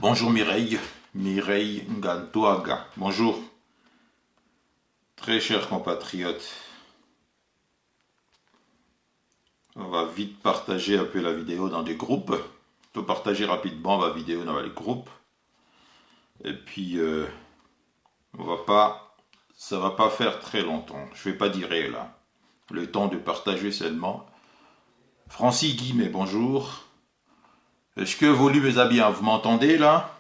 Bonjour Mireille Ngantoaga. Bonjour, très chers compatriotes. On va vite partager un peu la vidéo dans des groupes. On peut partager rapidement la vidéo dans les groupes. Et puis, ça va pas faire très longtemps. Je vais pas dire là. Le temps de partager seulement. Francis Guimet, bonjour. Est-ce que volume est bien? Vous m'entendez là?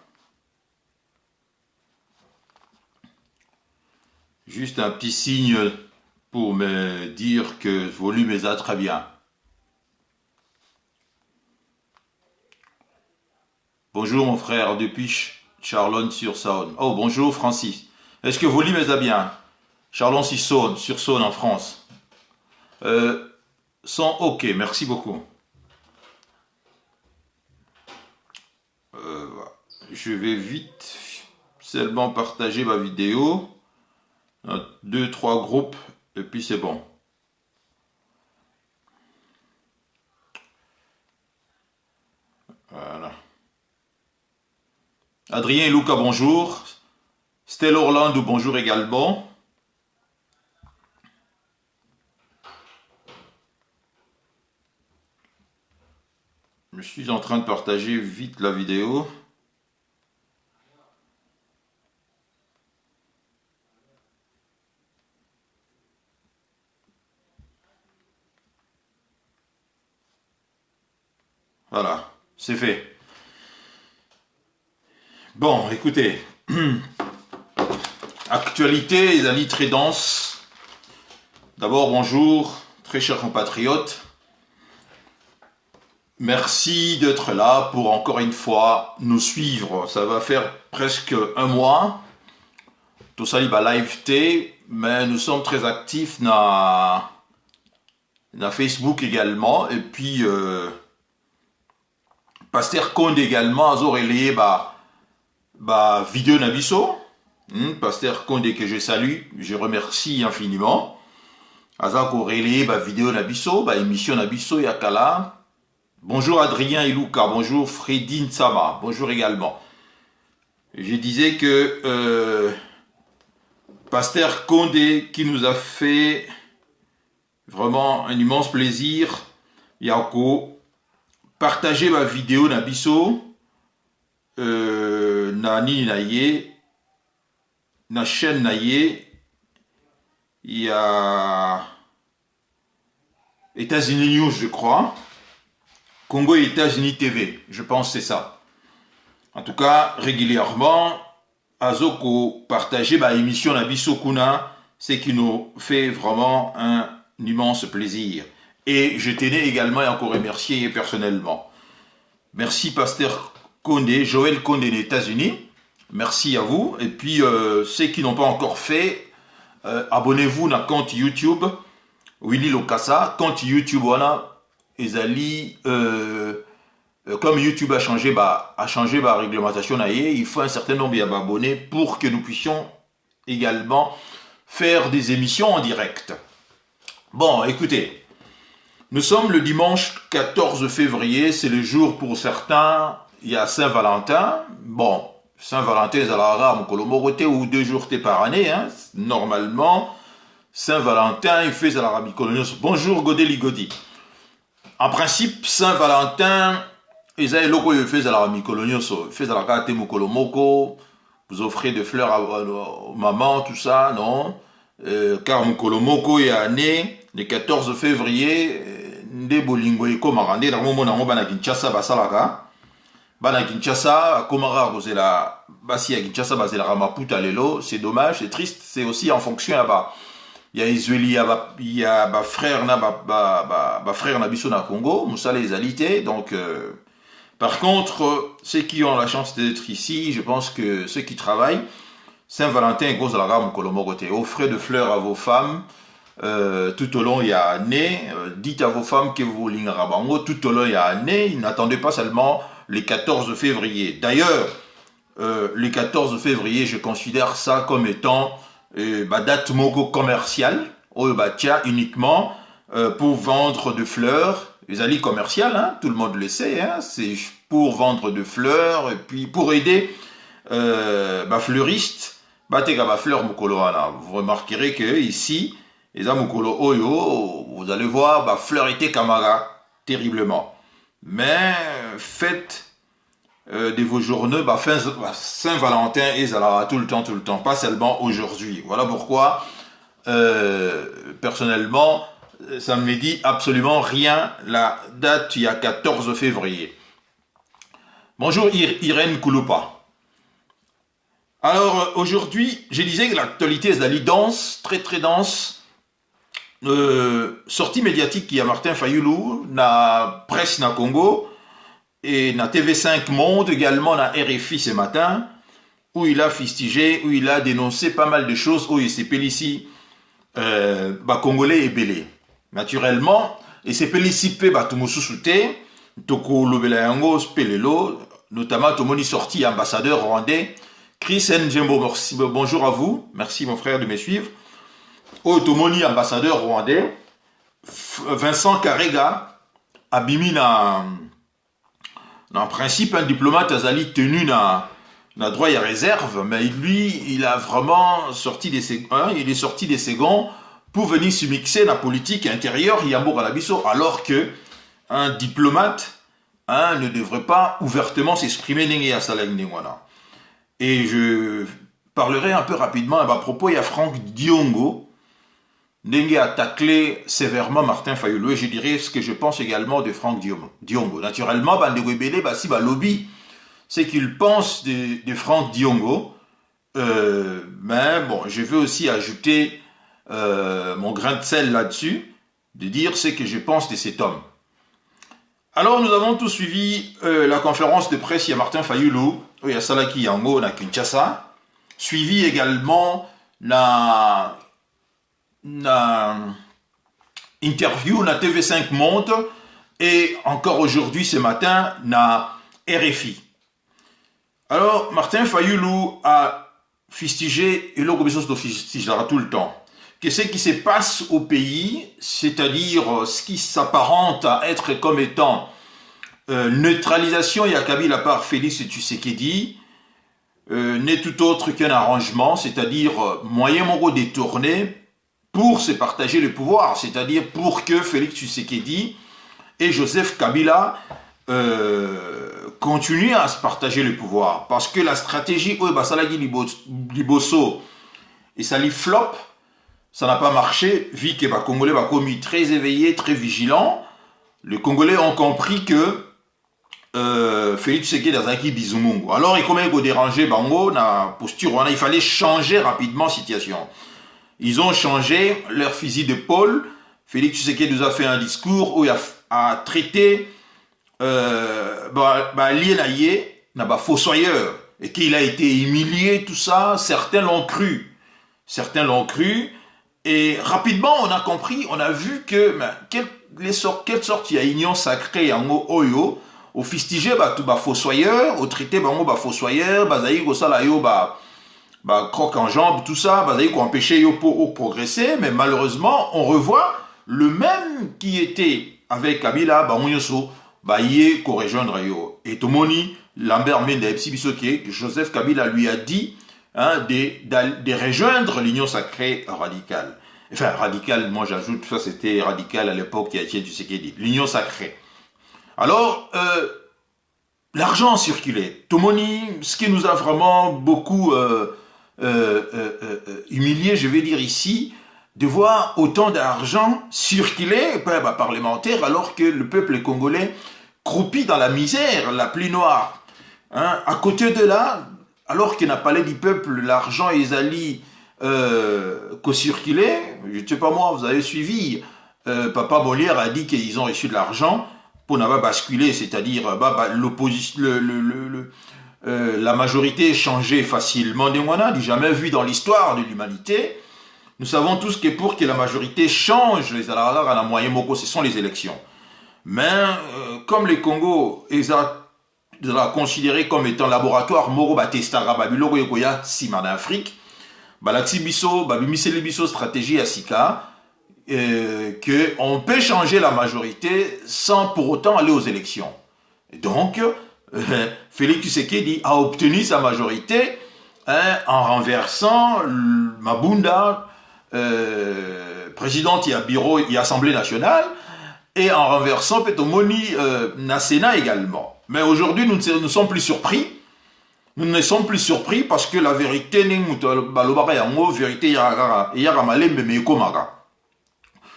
Juste un petit signe pour me dire que volume est très bien. Bonjour mon frère depuis Charlone-sur-Saône. Oh bonjour Francis. Est-ce que volume est bien? Charlone-sur-Saône en France. Son ok, merci beaucoup. Je vais vite seulement partager ma vidéo. 2-3 groupes et puis c'est bon. Voilà. Adrien et Luca, bonjour. Stella Orlando, bonjour également. Je suis en train de partager vite la vidéo. Voilà, c'est fait. Bon, écoutez. Actualité, les amis très dense. D'abord, bonjour, très chers compatriotes. Merci d'être là pour encore une fois nous suivre. Ça va faire presque un mois. Tout ça, il va live T, mais nous sommes très actifs dans Facebook également. Et puis, Pasteur Conde également, a relayé vidéo Nabiso. Pasteur Conde que je salue, je remercie infiniment. Azako relayé vidéo Nabiso, émission Nabiso Yakala. Bonjour Adrien et Luca, bonjour Freddy Nsama, bonjour également. Je disais que Pasteur Condé qui nous a fait vraiment un immense plaisir, Yako, partager ma vidéo Nabiso, Nani Naye, na chaîne Naye, il y a États-Unis News, je crois. Congo et États-Unis TV, je pense que c'est ça. En tout cas, régulièrement, Azoko partager émission Nabiso Kuna, c'est qui nous fait vraiment un immense plaisir. Et je tenais également à encore remercier personnellement. Merci Pasteur Condé, Joël Condé des États-Unis. Merci à vous. Et puis, ceux qui n'ont pas encore fait, abonnez-vous à compte YouTube, Willy Lokassa, compte YouTube, voilà. Ezali, comme YouTube a changé la réglementation, il faut un certain nombre d'abonnés pour que nous puissions également faire des émissions en direct. Bon, écoutez, nous sommes le dimanche 14 février, c'est le jour pour certains, il y a Saint-Valentin. Bon, Saint-Valentin, c'est la ou 2 jours par année, hein. Normalement, Saint-Valentin, il fait la Ramicolonos. Bonjour Godeli Godi. En principe, Saint-Valentin, ils avaient loko fait à la Mikolonioso, fait à la carte Mukolomoko, vous offrez des fleurs à maman, tout ça, non? Car Mukolomoko est né le 14 février, nde bolingo eko marande, dans le moment où on a Kinshasa basalaka, bana Kinshasa, komara rosela, basi à Kinshasa basela ramaputa lelo, c'est dommage, c'est triste, c'est aussi en fonction là-bas. Il y a Israël, il y a frère Nabiso na Congo, Moussa les alités. Donc, par contre, ceux qui ont la chance d'être ici, je pense que ceux qui travaillent, Saint-Valentin et Gros Alaga Mokolomogote, offrez de fleurs à vos femmes, tout au long il y a année, dites à vos femmes que vous l'ingarabango, tout au long il y a année, n'attendez pas seulement les 14 février. D'ailleurs, les 14 février, je considère ça comme étant date mogo commerciale, uniquement pour vendre de fleurs les alliés commerciales, hein, tout le monde le sait, hein, c'est pour vendre de fleurs et puis pour aider fleuristes, fleurs mukolo wana. Vous remarquerez que ici, les mukolo oyo, vous allez voir, fleurs été kamara terriblement. Mais faites de vos journées, Saint-Valentin et Zalara tout le temps, pas seulement aujourd'hui. Voilà pourquoi, personnellement, ça ne me dit absolument rien. La date, il y a 14 février. Bonjour Irène Kouloupa. Alors aujourd'hui, je disais que l'actualité est d'aller dense, très dense. Sortie médiatique qui a Martin Fayulu, na presse na Congo, et na TV5 Monde, également na RFI ce matin, où il a fustigé, où il a dénoncé pas mal de choses, où il s'appelle ici Congolais et Belé. Naturellement, et s'appelle ici Tumususute, Toko Lobela Yango, Spelelo, notamment Tomoni sorti ambassadeur rwandais, Chris Njembo, bonjour à vous, merci mon frère de me suivre. Tomoni ambassadeur rwandais, Vincent Karega, abimi en principe un diplomate azali tenu na droit et réserve, mais lui, il a vraiment sorti des il est sorti des seconds pour venir se mixer dans la politique intérieure Yambo Galabiso, alors que un diplomate ne devrait pas ouvertement s'exprimer n'engé à Salangengwana. Et je parlerai un peu rapidement à propos, il y a Franck Diongo, n'engé a taclé sévèrement Martin Fayulu, et je dirais ce que je pense également de Franck Diongo. Naturellement, si lobby, c'est qu'il pense de Franck Diongo, mais bon, je veux aussi ajouter mon grain de sel là-dessus, de dire ce que je pense de cet homme. Alors, nous avons tous suivi la conférence de presse, il y a Martin Fayulu, il y a Salaki Yango, na Kinshasa, suivi également la interview na TV5 Monde, et encore aujourd'hui, ce matin, na RFI. Alors, Martin Fayulu a fustigé, et l'organisation fustigera tout le temps, que ce qui se passe au pays, c'est-à-dire ce qui s'apparente à être comme étant neutralisation et Kabila par Félix Tshisekedi, n'est tout autre qu'un arrangement, c'est-à-dire moyen moraux détourné pour se partager le pouvoir, c'est-à-dire pour que Félix Tshisekedi et Joseph Kabila continuent à se partager le pouvoir. Parce que la stratégie Basalagi Liboso et Sali Flop, ça n'a pas marché, vu que les Congolais ont commis très éveillés, très vigilants. Les Congolais ont compris que Félix Tshisekedi Azaki Bizumungu. Alors, il commence à déranger Bango, na posture, il fallait changer rapidement la situation. Ils ont changé leur fusil d'épaule. Félix Tshisekedi nous a fait un discours où il a traité fossoyeur et qu'il a été humilié, tout ça. Certains l'ont cru. Et rapidement, on a compris, on a vu que quelle sorte il y a union sacrée en Oyo, au fustigé fossoyeur, au traité fossoyeur, bazaï gosala yo croque en jambe, tout ça, bazaï ko empêcher yo pour progresser, mais malheureusement, on revoit le même qui était avec Kabila, Bamounyoso, yé ko rejoindre yo. Et Tomoni, Lambert Mende, Joseph Kabila lui a dit de rejoindre l'union sacrée radicale. Enfin, radicale, moi j'ajoute, ça c'était radical à l'époque qui a été Tshisekedi. L'union sacrée. Alors, l'argent circulait. Tomoni, ce qui nous a vraiment beaucoup humilié, je vais dire ici, de voir autant d'argent circuler parlementaire alors que le peuple congolais croupit dans la misère la plus noire. À côté de là, alors qu'il n'a pas l'air du peuple, l'argent est allé co-circuler. Je ne sais pas moi, vous avez suivi. Papa Molière a dit qu'ils ont reçu de l'argent pour n'avoir basculé, c'est-à-dire l'opposition, la majorité changeait facilement. On n'a jamais vu dans l'histoire de l'humanité. Nous savons tous que pour que la majorité change, les alarars à la moyenne moko, ce sont les élections. Mais comme les Congo, ils ont considéré comme étant laboratoire moro batestara babiloko yokoya sima d'Afrique, balaxi biso babimiseli biso stratégie à sika qu'on peut changer la majorité sans pour autant aller aux élections. Et donc, Félix Tshisekedi a obtenu sa majorité en renversant Mabunda, président et bureau et Assemblée nationale, et en renversant Petomoni na Sénat également. Mais aujourd'hui, nous ne sommes plus surpris. Nous ne sommes plus surpris parce que la vérité n'est vérité.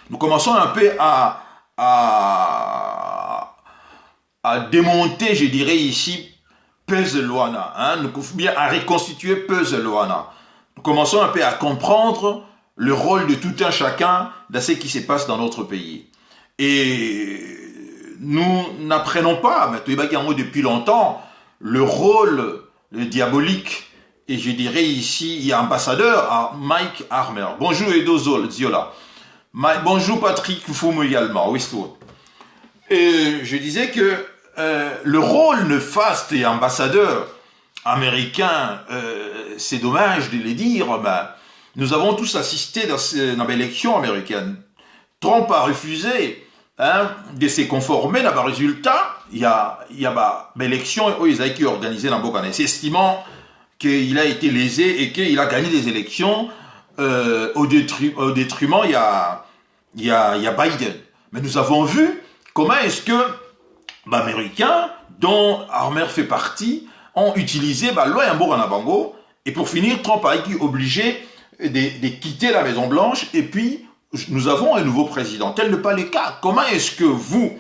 Nous commençons un peu à démonter, je dirais ici, Puzzle Luana. Nous bien à reconstituer Puzzle Luana. Nous commençons un peu à comprendre le rôle de tout un chacun dans ce qui se passe dans notre pays. Et nous n'apprenons pas, mais depuis longtemps, le rôle diabolique, et je dirais ici, il y a ambassadeur à Mike Harmer. Bonjour Edo Ziola. Bonjour Patrick Fumu également. Et je disais que le rôle néfaste et ambassadeur américain, c'est dommage de le dire, nous avons tous assisté dans l'élection américaine. Trump a refusé de se conformer à un résultat. Il y a l'élection qui est organisée dans Bokane, estimant qu'il a été lésé et qu'il a gagné des élections au détriment, il y a Biden. Mais nous avons vu comment est-ce que l'Américain, dont Harmer fait partie, ont utilisé la loi Bango, et pour finir, Trump a été obligé de quitter la Maison-Blanche, et puis nous avons un nouveau président. Tel n'est pas le cas. Comment est-ce que vous,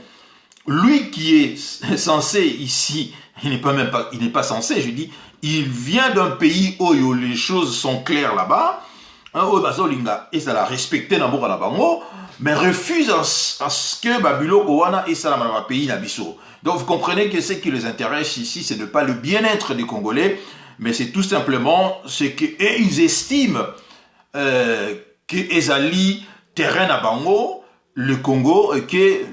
lui qui est censé ici, il n'est pas censé, je dis, il vient d'un pays où les choses sont claires là-bas, et ça l'a respecté dans Bango, mais refuse à ce que Babulo Owana et ça dans pays Nabiso. Donc vous comprenez que ce qui les intéresse ici, c'est de pas le bien-être des Congolais, mais c'est tout simplement ce qu'ils estiment que Ezali terrain à Bango, le Congo, et que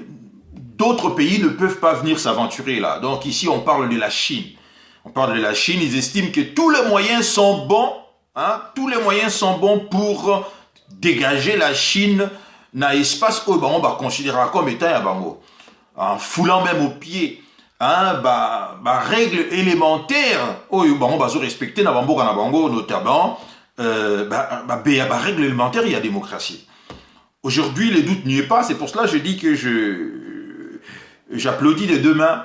d'autres pays ne peuvent pas venir s'aventurer là. Donc ici, on parle de la Chine. On parle de la Chine, ils estiment que tous les moyens sont bons, tous les moyens sont bons pour dégager la Chine dans l'espace où on va considérer comme étant à Bango. En foulant même au pied, règles élémentaires, où on va se respecter dans Bango, notamment, règles élémentaires, il y a démocratie. Aujourd'hui, le doute n'y est pas, c'est pour cela que je dis que j'applaudis de demain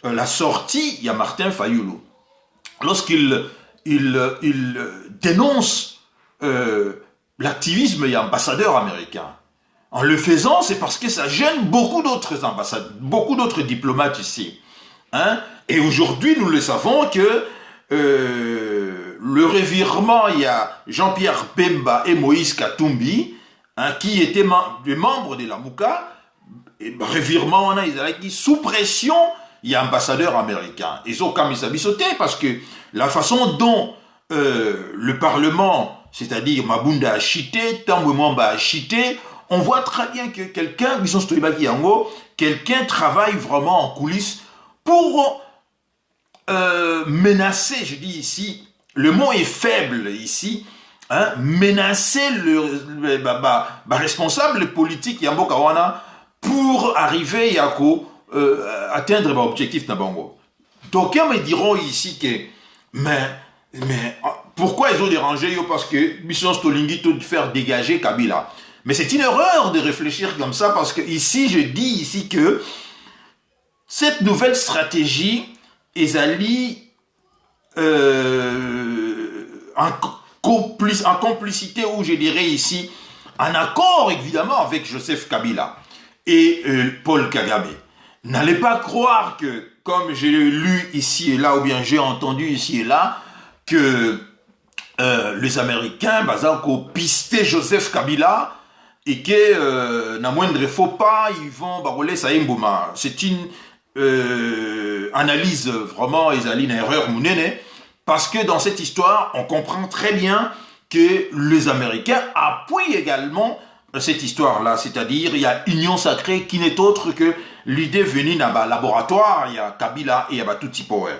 la sortie, il y a Martin Fayulu. Lorsqu'il dénonce l'activisme, il y a ambassadeur américain. En le faisant, c'est parce que ça gêne beaucoup d'autres ambassades, beaucoup d'autres diplomates ici. Et aujourd'hui, nous le savons que le revirement, il y a Jean-Pierre Bemba et Moïse Katumbi, qui étaient des membres de la Mouka, et revirement, on a dit sous pression, il y a ambassadeur américain. Ils ont quand même sauté parce que la façon dont le Parlement, c'est-à-dire Mabunda a chité, Tambouemamba a chité, on voit très bien que quelqu'un travaille vraiment en coulisses pour menacer, je dis ici, le mot est faible ici, menacer le responsable politique Yambo Kawana pour arriver à atteindre l'objectif Nabango. D'aucuns me diront ici que, mais pourquoi ils ont dérangé? Parce que Mission Stolingi tout faire dégager Kabila. Mais c'est une erreur de réfléchir comme ça parce que ici, je dis ici que cette nouvelle stratégie, Ezali, en complicité, ou je dirais ici, en accord évidemment avec Joseph Kabila et Paul Kagame. N'allez pas croire que, comme j'ai lu ici et là, ou bien j'ai entendu ici et là, que les Américains, ont pisté Joseph Kabila et que, n'a moindre faux pas, ils vont barouler Saïmbouma. C'est une analyse vraiment, Ezali, une erreur mounene, parce que dans cette histoire, on comprend très bien que les Américains appuient également cette histoire-là, c'est-à-dire il y a Union Sacrée qui n'est autre que l'idée venue dans le laboratoire, il y a Kabila et il y a Tutsi Power.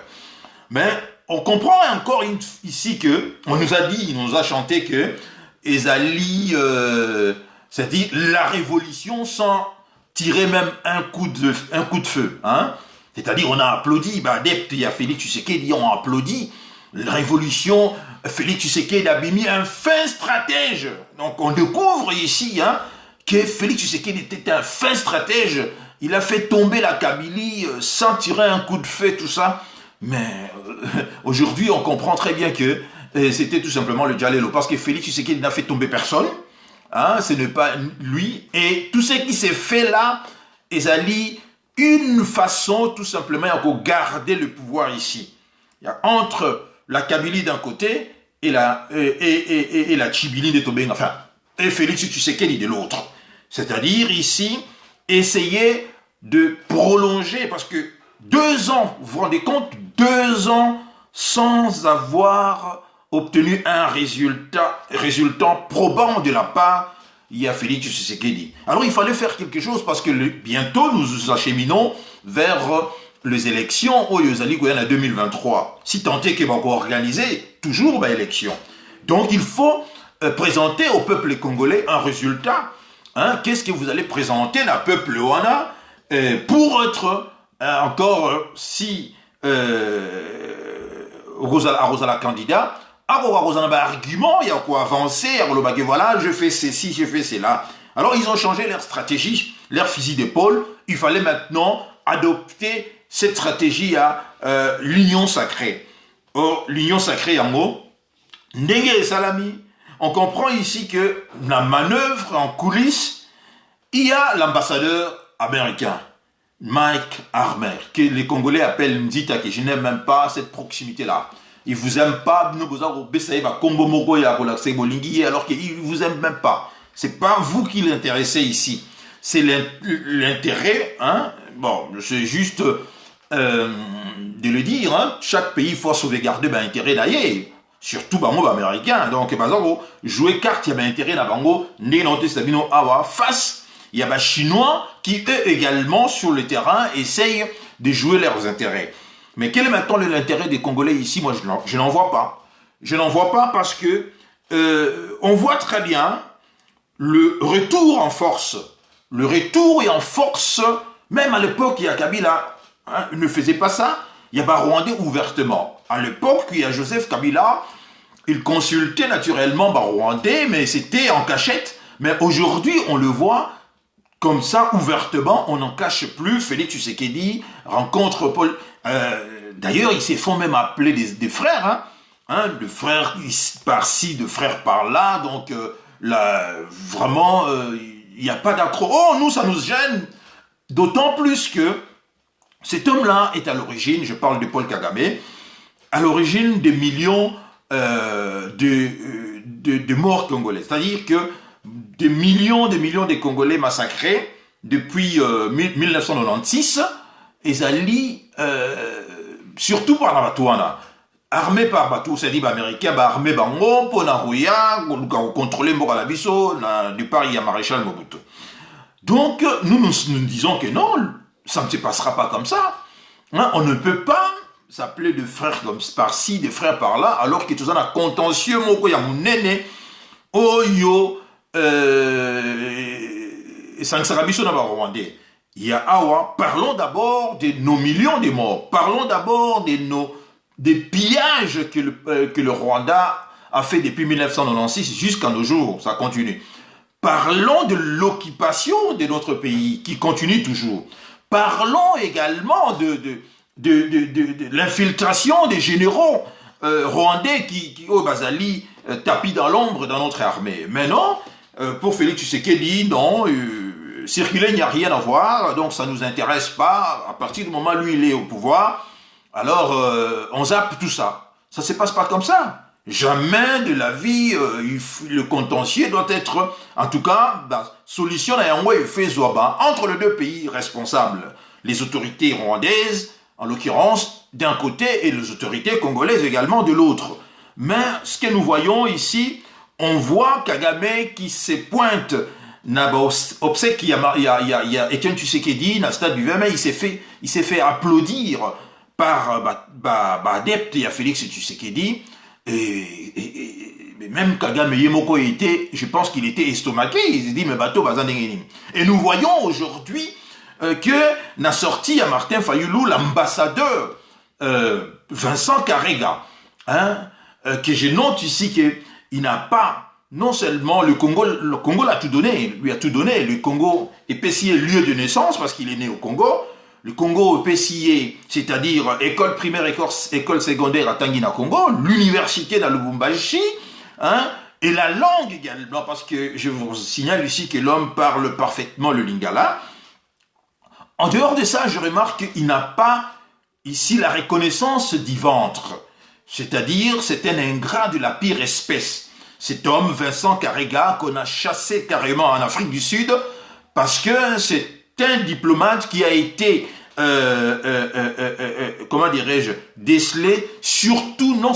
Mais on comprend encore ici que, on nous a dit, il nous a chanté que Ezali C'est-à-dire la révolution sans tirer même un coup de feu. Hein? C'est-à-dire on a applaudi, adepte, il y a Félix Tshisekedi, on a applaudi. La révolution, Félix Tshisekedi a mis un fin stratège. Donc on découvre ici que Félix Tshisekedi était un fin stratège. Il a fait tomber la Kabylie sans tirer un coup de feu, tout ça. Mais aujourd'hui, on comprend très bien que c'était tout simplement le Djalelo. Parce que Félix Tshisekedi n'a fait tomber personne. Hein, ce n'est pas lui. Et tout ce qui s'est fait là, est une façon tout simplement de garder le pouvoir ici. Il y a entre la Kabylie d'un côté et la Tchibilie de Tobeng, enfin, et Félix Tshisekedi de l'autre. C'est-à-dire ici, essayer de prolonger, parce que 2 ans, vous vous rendez compte, 2 ans sans avoir obtenu un résultat probant de la part, il y a Félix Tshisekedi. Alors il fallait faire quelque chose parce que bientôt nous nous acheminons vers les élections au Yozali Goyana 2023. Si tant est que va organiser toujours l'élection. Donc il faut présenter au peuple congolais un résultat. Hein, qu'est-ce que vous allez présenter à peuple Ouana pour être encore si Rosala candidat, argument, il y a quoi avancer, voilà, je fais ceci, je fais cela. Alors ils ont changé leur stratégie, leur fusil d'épaule. Il fallait maintenant adopter cette stratégie à l'union sacrée. Oh, l'union sacrée en haut, Ndenge et Salami. On comprend ici que la manœuvre en coulisses, il y a l'ambassadeur américain, Mike Harmer, que les Congolais appellent Mzita, que je n'aime même pas cette proximité-là. Ils ne vous aiment pas, alors qu'ils ne vous aiment même pas. Ce n'est pas vous qui l'intéressez ici. C'est l'intérêt, hein? Bon, c'est juste de le dire, hein? Chaque pays faut sauvegarder l'intérêt d'ailleurs. Surtout les Américains. Donc, par exemple, jouer carte, il y a intérêt dans Bango, face, il y a des Chinois qui, eux également, sur le terrain, essayent de jouer leurs intérêts. Mais quel est maintenant l'intérêt des Congolais ici? Moi, je n'en vois pas. Je n'en vois pas parce que on voit très bien le retour en force. Le retour est en force, même à l'époque, il y a Kabila, hein, ne faisait pas ça. Il y a Rwandais ouvertement. À l'époque, il y a Joseph Kabila, il consultait naturellement Rwandais, mais c'était en cachette. Mais aujourd'hui, on le voit comme ça, ouvertement, on n'en cache plus. Félix Tshisekedi rencontre Paul. D'ailleurs, ils se font même appeler des frères. De frères par-ci, de frères par-là. Donc, là, vraiment, il n'y a pas d'accro. Oh, nous, ça nous gêne. D'autant plus que cet homme-là est à l'origine, je parle de Paul Kagame, à l'origine des millions de morts congolais. C'est-à-dire que des millions de Congolais massacrés depuis 1996, et Zali, surtout par la Batouana, armé par Batou, c'est-à-dire américain, armé bango, pour contrôler Mbogalabiso, du part il y a Maréchal Mobutu. Donc, nous disons que non, ça ne se passera pas comme ça. Hein, on ne peut pas s'appeler de frères comme par-ci, de frères par-là, alors que tout ça a contentieux, moko ya munene, oyo, Sansarabiso n'a pas rwandais. Il y a Awa, parlons d'abord de nos millions de morts, parlons d'abord des pillages que le Rwanda a fait depuis 1996 jusqu'à nos jours, ça continue. Parlons de l'occupation de notre pays, qui continue toujours. Parlons également de l'infiltration des généraux rwandais qui au Bazali, tapis dans l'ombre dans notre armée. Mais non, pour Félix Tshisekedi, non, circuler, il n'y a rien à voir, donc ça ne nous intéresse pas. À partir du moment où lui, il est au pouvoir, alors on zappe tout ça. Ça ne se passe pas comme ça. Jamais de la vie, le contentieux doit être, en tout cas, solution entre les deux pays responsables. Les autorités rwandaises, en l'occurrence, d'un côté, et les autorités congolaises également de l'autre. Mais ce que nous voyons ici, on voit Kagame qui se pointe, obsèque, il y a Etienne Tshisekedi, dans le stade du 20 mai, il s'est fait applaudir par adepte, il y a Félix Tshisekedi, même Kagame Yemoko était, je pense qu'il était estomaqué, il s'est dit, mais bateau, bazan. Et nous voyons aujourd'hui que n'a sorti à Martin Fayoulou l'ambassadeur Vincent Karega, hein, que je note ici qu'il n'a pas, non seulement le Congo l'a tout donné, lui a tout donné, le Congo est PCA lieu de naissance parce qu'il est né au Congo, le Congo est PCA, c'est-à-dire école primaire, école secondaire à Tangina Congo, l'université dans Lubumbashi, hein, et la langue également, parce que je vous signale ici que l'homme parle parfaitement le lingala. En dehors de ça, je remarque qu'il n'a pas ici la reconnaissance du ventre, c'est-à-dire c'est un ingrat de la pire espèce. Cet homme, Vincent Karega, qu'on a chassé carrément en Afrique du Sud, parce que c'est un diplomate qui a été, comment dirais-je, décelé, surtout non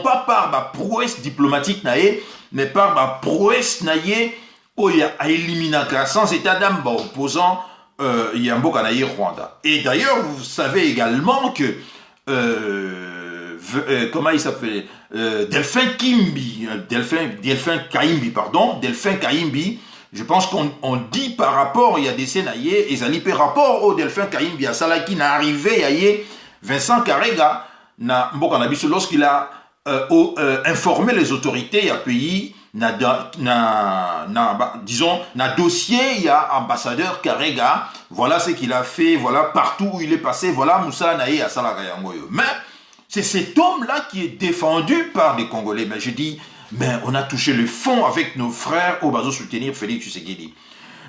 pas par ma prouesse diplomatique, mais par ma prouesse naïe, où il y a éliminé sans état d'âme opposant Yambo Kanaï Rwanda. Et d'ailleurs, vous savez également que comment il s'appelait, Delphin Kaimbi, je pense qu'on dit par rapport, il y a des scénarios, et ça dit par rapport au Delphin Kaimbi, à Salah qui n'est arrivé, il y a Vincent Karega, lorsqu'il a informé les autorités, il y a pays, disons, dossier, il y a ambassadeur Karega, voilà ce qu'il a fait, voilà partout où il est passé, voilà Moussa Naï à Salah Gayangoyo. Mais c'est cet homme-là qui est défendu par les Congolais. Mais je dis, mais on a touché le fond avec nos frères au bateau soutenir Félix Tshisekedi.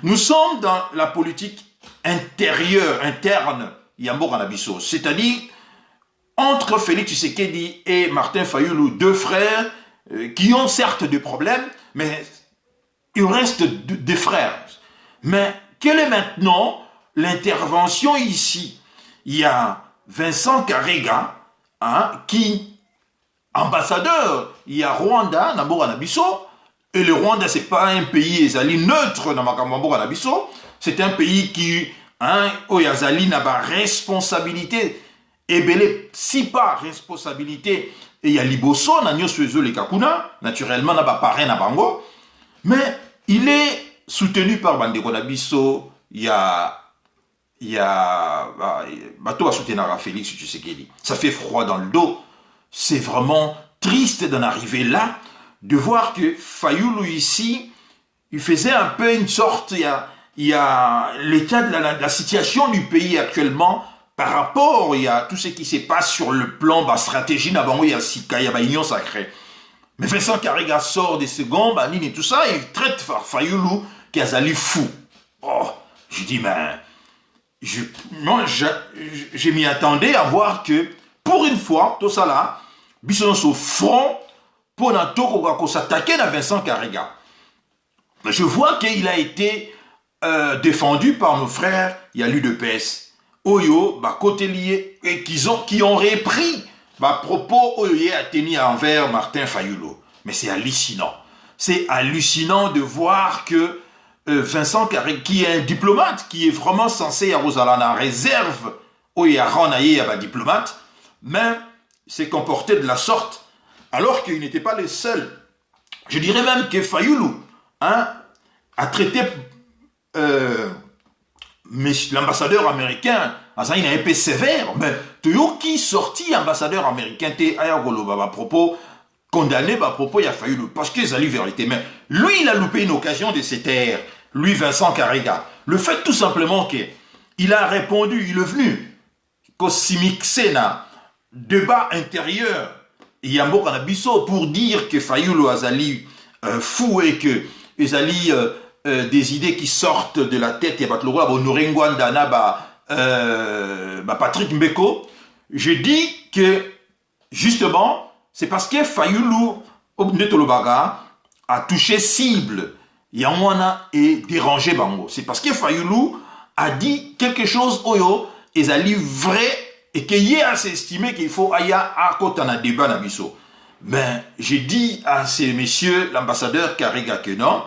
Nous sommes dans la politique intérieure, interne, Yambo Kanabiso, c'est-à-dire entre Félix Tshisekedi et Martin Fayoulou, deux frères qui ont certes des problèmes, mais il reste des frères. Mais quelle est maintenant l'intervention ici? Il y a Vincent Karega, hein, qui, ambassadeur, il y a Rwanda, Nambour Nabiso, et le Rwanda, c'est pas un pays ezali neutre dans Makambour Nabiso, c'est un pays qui, hein, où Yazali n'a pas responsabilité, et belé, si pas responsabilité, et il y a Liboso, Nanyo Suezo les Kakuna, naturellement, n'a pas parrain à Bango, mais il est soutenu par Bandeko Nabiso, il y a bateau à soutenir Félix Tshisekedi. Ça fait froid dans le dos. C'est vraiment triste d'en arriver là, de voir que Fayoulou ici, il faisait un peu une sorte, il y a l'état de la situation du pays actuellement par rapport, il y a tout ce qui se passe sur le plan stratégie, d'abord il y a Sika, il y a Union sacrée. Mais Vincent Karega sort des secondes, et tout ça, il traite Fayoulou qui a allé fou. Oh, je dis, mais je m'y attendais à voir que, pour une fois, tout ça là, Bisson au front, pour s'attaquer à Vincent Karega. Mais je vois qu'il a été défendu par nos frères, il y a l'UDPS, Oyo, côté lié, et qui ont repris propos Oyo a tenu envers Martin Fayoulou. Mais c'est hallucinant. C'est hallucinant de voir que Vincent Karega, qui est un diplomate, qui est vraiment censé avoir la réserve, où il y a Ranaïe, diplomate, mais s'est comporté de la sorte, alors qu'il n'était pas le seul. Je dirais même que Fayoulou, hein, a traité l'ambassadeur américain, il a un peu sévère, mais Toyo qui sorti ambassadeur américain, à propos, condamné à propos, il a fallu parce que ça lui vérité. Mais lui, il a loupé une occasion de se taire. Lui, Vincent Karega. Le fait tout simplement qu'il a répondu, il est venu, qu'au Simixé, débat intérieur, Yambo Kanabiso, pour dire que Fayoulou Azali fou et que Azali des idées qui sortent de la tête, il y a Patrick Mbeko. Je dis que, justement, c'est parce que Fayoulou a touché cible, Yamwana et dérangé Bango. C'est parce que Fayoulou a dit quelque chose Oyo, et ça vrai, et qu'il y a à s'estimer qu'il faut aller à côté d'un débat Nabiso. Mais j'ai dit à ces messieurs, l'ambassadeur Karega, que non,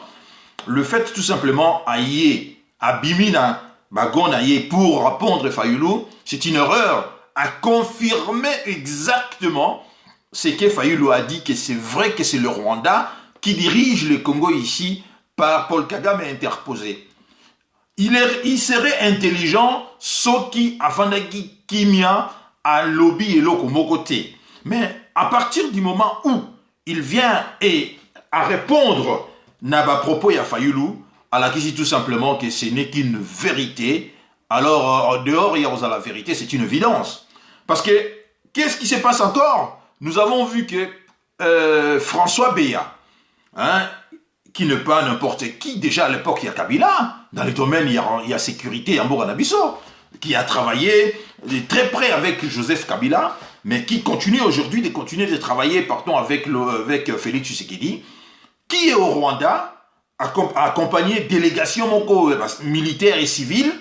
le fait tout simplement aïe, Bimina, Bagon aïe pour répondre Fayoulou, c'est une erreur à confirmer exactement Séké Fayulu a dit que c'est vrai que c'est le Rwanda qui dirige le Congo ici par Paul Kagame interposé. Il serait intelligent, Soki Afandaki Kimia à lobby et l'Oko côté. Mais à partir du moment où il vient à répondre à propos à Fayulu, à la question tout simplement que ce n'est qu'une vérité, alors en dehors il y a la vérité, c'est une évidence. Parce que qu'est-ce qui se passe encore? Nous avons vu que François Béa, hein, qui n'est pas n'importe qui, déjà à l'époque il y a Kabila, dans les domaines il y a sécurité en Bourg-en-Abisso, qui a travaillé très près avec Joseph Kabila, mais qui continue aujourd'hui de travailler pardon, avec Félix Tshisekedi, qui est au Rwanda, accompagné délégation militaire et civile,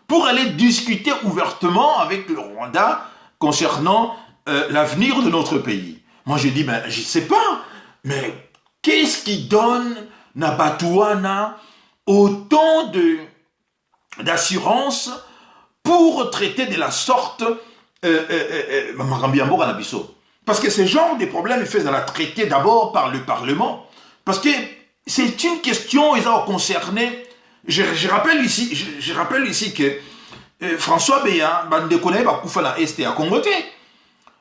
pour aller discuter ouvertement avec le Rwanda concernant l'avenir de notre pays. Moi je dis, ben, je ne sais pas, mais qu'est-ce qui donne Nabatouana autant d'assurance pour traiter de la sorte parce que ce genre de problèmes fait à la traiter d'abord par le Parlement. Parce que c'est une question, ils ont concerné. Je rappelle ici que François Béa, Bandekone Bakoufa na Est à Congoté.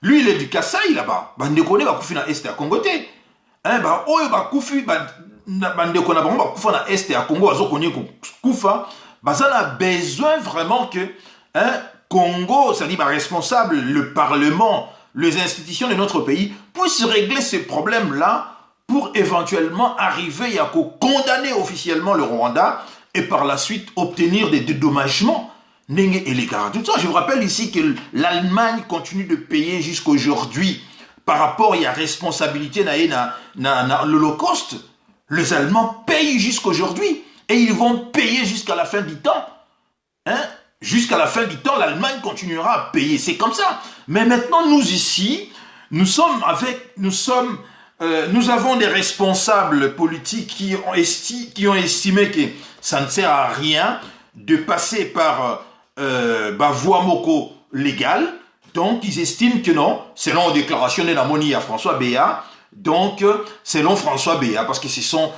Lui, il est du Kasaï là-bas. Bandekone Bakoufa na Est à Congoté. Hein, bah, oh, Bakoufi, Bandekone Bakoufa na Est à Congo, Azokoni Koufa. Bah, ça a besoin vraiment que, hein, Congo, c'est-à-dire responsable, le Parlement, les institutions de notre pays, puissent régler ces problèmes-là pour éventuellement arriver à condamner officiellement le Rwanda et par la suite obtenir des dédommagements. Tout ça, je vous rappelle ici que l'Allemagne continue de payer jusqu'aujourd'hui par rapport à la responsabilité dans l'Holocauste. Les Allemands payent jusqu'aujourd'hui et ils vont payer jusqu'à la fin du temps. Hein? Jusqu'à la fin du temps, l'Allemagne continuera à payer. C'est comme ça. Mais maintenant, nous ici, nous avons des responsables politiques qui ont estimé que ça ne sert à rien de passer par voie moko légale. Donc, ils estiment que non, selon la déclaration de la Moni à François Béa, donc, selon François Béa, parce que ce sont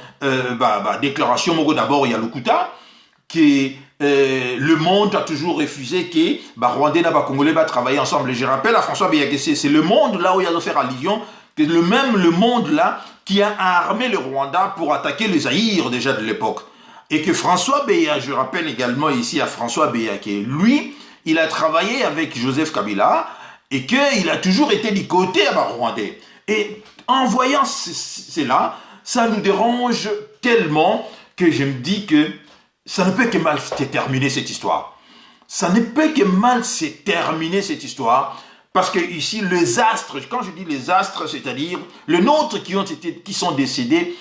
déclarations moko d'abord, il y a Lukuta, que le monde a toujours refusé que Rwandais et Congolais va travailler ensemble. Et je rappelle à François Béa que c'est le monde là où il y a de faire allusion, que le monde là qui a armé le Rwanda pour attaquer les Zaïre déjà de l'époque. Et que François Béa, je rappelle également ici à François Béa, que lui, il a travaillé avec Joseph Kabila et qu'il a toujours été du côté rwandais. Et en voyant cela, ça nous dérange tellement que je me dis que ça ne peut que mal se terminer cette histoire. Ça ne peut que mal se terminer cette histoire. Parce que ici, les astres, quand je dis les astres, c'est-à-dire les nôtres qui sont décédés,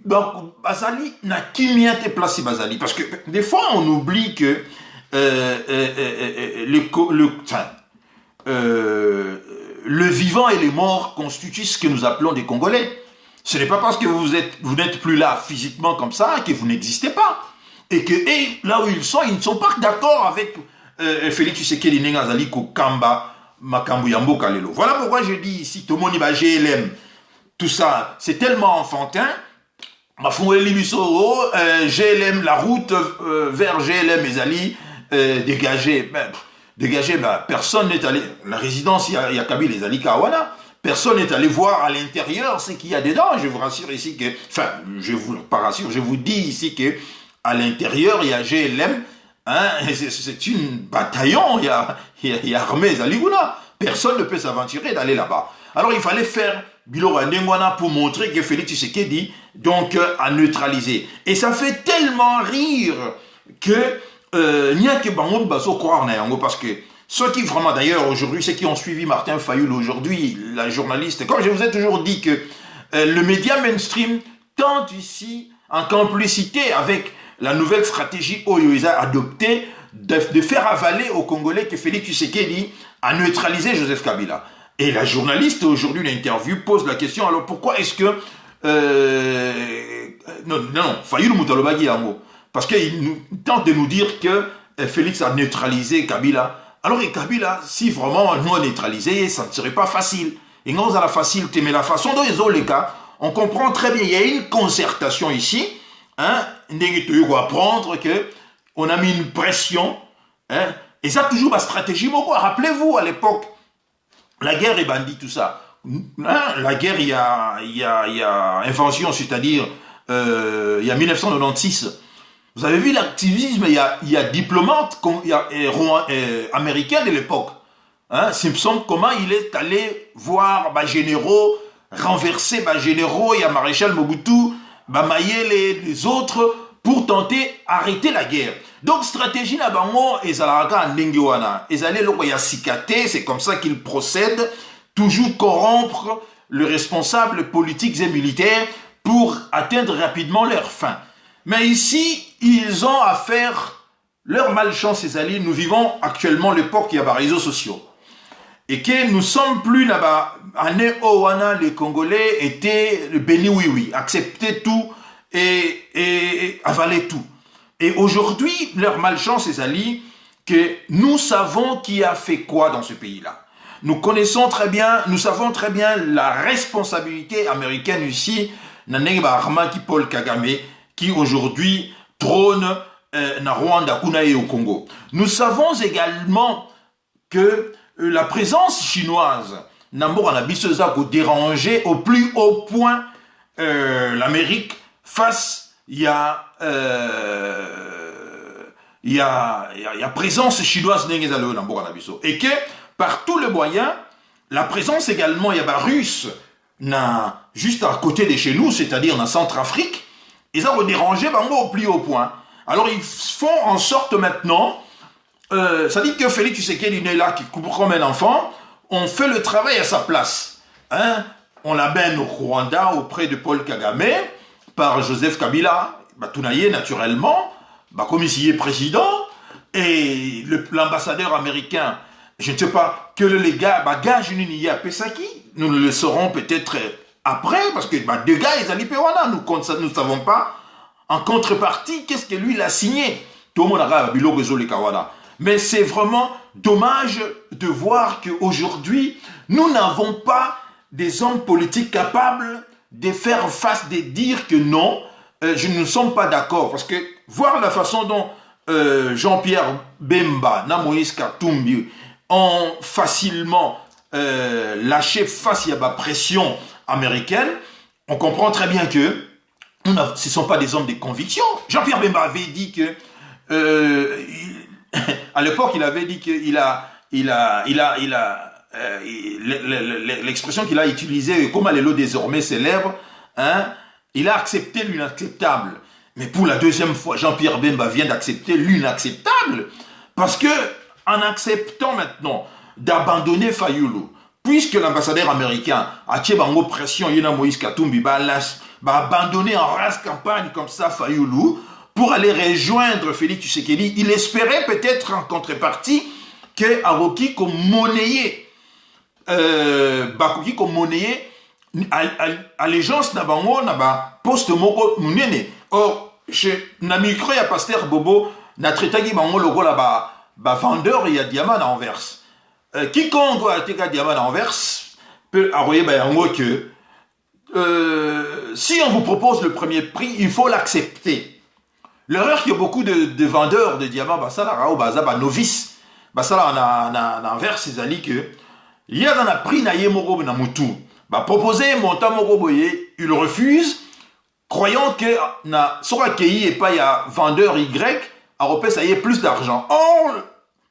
Bazali n'a qui mis été placé Bazali. Parce que des fois, on oublie que le vivant et les morts constituent ce que nous appelons des Congolais. Ce n'est pas parce que vous n'êtes plus là physiquement comme ça que vous n'existez pas. Et que là où ils ne sont pas d'accord avec Félix Tshisekedi Nengazali Kokamba Makambu Yambo Kalelo. Voilà pourquoi je dis ici, tout le monde va GLM. Tout ça, c'est tellement enfantin. GLM, la route vers GLM Ezali, dégagée. Personne n'est allé. La résidence, il y a Kabila Ezali Kawana. Personne n'est allé voir à l'intérieur ce qu'il y a dedans. Je vous rassure ici que. Enfin, je vous dis ici que. À l'intérieur, il y a GLM, hein, c'est une bataillon, il y a armée Zaliguna. Personne ne peut s'aventurer d'aller là-bas. Alors il fallait faire Bilora Ndengwana pour montrer que Félix Tshisekedi donc a neutralisé. Et ça fait tellement rire que n'y a que Bango Basso croire Nayango, parce que ceux qui vraiment d'ailleurs aujourd'hui, ceux qui ont suivi Martin Fayulu aujourd'hui, la journaliste, comme je vous ai toujours dit que le média mainstream tente ici en complicité avec la nouvelle stratégie Oyoïsa adoptée de faire avaler aux Congolais que Félix Tshisekedi a neutralisé Joseph Kabila. Et la journaliste aujourd'hui, l'interview, pose la question, alors pourquoi est-ce que... non, Fayulu Moutalobagi Yango. Parce qu'il tente de nous dire que Félix a neutralisé Kabila. Alors Kabila, si vraiment nous a neutralisé, ça ne serait pas facile. Et nous, ça la facilité, mais la façon dont ils ont les cas, on comprend très bien, il y a une concertation ici, hein, tu dois apprendre que on a mis une pression, hein, et ça toujours ma stratégie, rappelez-vous à l'époque, la guerre est bandit, tout ça. Hein, la guerre, il y a invention, c'est-à-dire, il y a 1996. Vous avez vu l'activisme, il y a diplomates, il y a américains de l'époque. Hein, Simpson, comment il est allé voir généraux, renverser généraux, il y a maréchal Mobutu, mailler les autres pour tenter d'arrêter la guerre. Donc, stratégie na bango, ezalaka ndengwana. Ezalé loko ya sikate, c'est comme ça qu'ils procèdent, toujours corrompre les responsables politiques et militaires pour atteindre rapidement leur fin. Mais ici, ils ont à faire leur malchance, ces alliés. Nous vivons actuellement l'époque où il y a des réseaux sociaux. Et que nous ne sommes plus là-bas. Année Owana, les Congolais étaient bénis, oui, acceptaient tout et avalaient tout. Et aujourd'hui, leur malchance, ces alliés, que nous savons qui a fait quoi dans ce pays-là. Nous connaissons très bien, nous savons très bien la responsabilité américaine ici, Naneba Armaki Paul Kagame, qui aujourd'hui trône na Rwanda, Kuna et au Congo. Nous savons également que la présence chinoise n'a pas dérangé au plus haut point l'Amérique face à présence chinoise et que par tous les moyens, la présence également, il y a russe juste à côté de chez nous, c'est-à-dire en Centrafrique, ils ont dérangé au plus haut point. Alors ils font en sorte maintenant, ça dit que Félix Tshisekedi est là, qui coupe comme un enfant, on fait le travail à sa place. Hein? On l'amène au Rwanda auprès de Paul Kagame, par Joseph Kabila, Tounaye naturellement, comme il est président, et l'ambassadeur américain, je ne sais pas, que les gars, gage une à Pesaki, nous le saurons peut-être après, parce que deux gars, ils allaient péwana, nous ne savons pas. En contrepartie, qu'est-ce que lui, il a signé? Tout le monde a bilo les Kawada. Mais c'est vraiment dommage de voir qu'aujourd'hui, nous n'avons pas des hommes politiques capables de faire face, de dire que non, je ne sommes pas d'accord. Parce que voir la façon dont Jean-Pierre Bemba, Moïse Katumbi ont facilement lâché face à la pression américaine, on comprend très bien que ce ne sont pas des hommes de conviction. Jean-Pierre Bemba avait dit que, à l'époque, il avait dit que l'expression qu'il a utilisée, comme elle est désormais célèbre, hein, il a accepté l'inacceptable. Mais pour la deuxième fois, Jean-Pierre Bemba vient d'accepter l'inacceptable. Parce que, en acceptant maintenant d'abandonner Fayoulou, puisque l'ambassadeur américain a tiré en pression, Yena Moïse Katumbi, abandonner en race campagne comme ça Fayoulou, pour aller rejoindre Félix Tshisekedi, il espérait peut-être en contrepartie que Aroki comme monnayer, allégeance na bango na ba poste moko munene. Or chez na micro ya pasteur Bobo na traitaki bango logo la ba vendeur ya diamant à Anvers. Quiconque a été diamant à Anvers peut envoyer bango que si on vous propose le premier prix, il faut l'accepter. L'erreur qu'il y a beaucoup de vendeurs de diamants, ça là, novices, ça là en Anvers, c'est ali que il y a dans la prix na yemoro na mutu. Proposer montant moroboye, il refuse, croyant que na sera kei et pas y a vendeur Y, à repère ça y est plus d'argent. Or,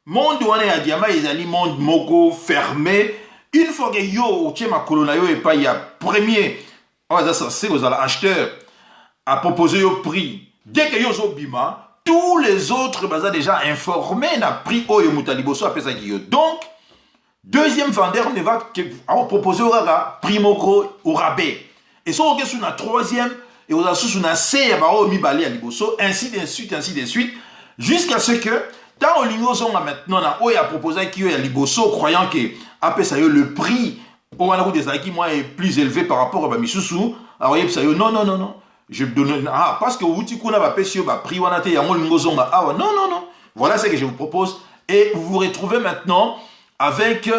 monde où on est à diamant, ils allaient monde moko fermé. Une fois que yo, tient ma colonna yo et pas y a premier, ça c'est aux acheteurs à proposer au prix. Dès que yo zo bima, tous les autres déjà informés n'a prix au yo mutaliboso à pesa yo. Donc, deuxième vendeur ne va proposer au prix moko au rabais. Et ça, on est sur la troisième, et on a sur la C, ainsi de suite, jusqu'à ce que, tant au lingo son maintenant, on a proposé qu'il y a liboso, croyant que, après ça, le prix, au Anarou des Aki, moi, est plus élevé par rapport à Misusu. Alors, il y a non. Je donne, parce que vous dites qu'on a prix, on a non. Voilà ce que je vous propose. Et vous vous retrouvez maintenant avec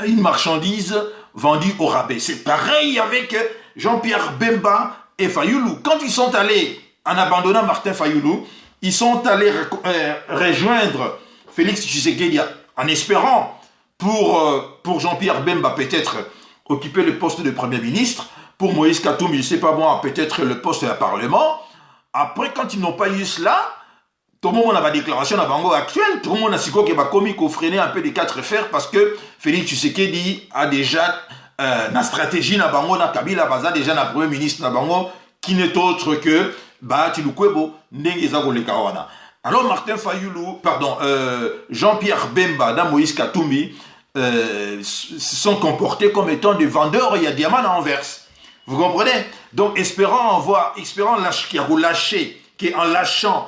une marchandise vendus au rabais. C'est pareil avec Jean-Pierre Bemba et Fayoulou. Quand ils sont allés, en abandonnant Martin Fayoulou, ils sont allés rejoindre Félix Tshisekedi en espérant pour Jean-Pierre Bemba peut-être occuper le poste de Premier ministre, pour Moïse Katumbi, je ne sais pas moi, peut-être le poste de Parlement. Après, quand ils n'ont pas eu cela, tout le monde a la déclaration de Bango actuelle, tout le monde a dit qu'il va freiner un peu des quatre fers parce que Félix Tshisekedi a déjà la stratégie na Bango, na Kabila, baza déjà na Premier ministre na Bango, qui n'est autre que Tilukwebo, Ndengeza Golekawana. Alors Martin Fayoulou, pardon, Jean-Pierre Bemba, dans Moïse Katumbi, se sont comportés comme étant des vendeurs, il y a diamant à Anvers. Vous comprenez? Donc espérant lâcher, qu'en lâchant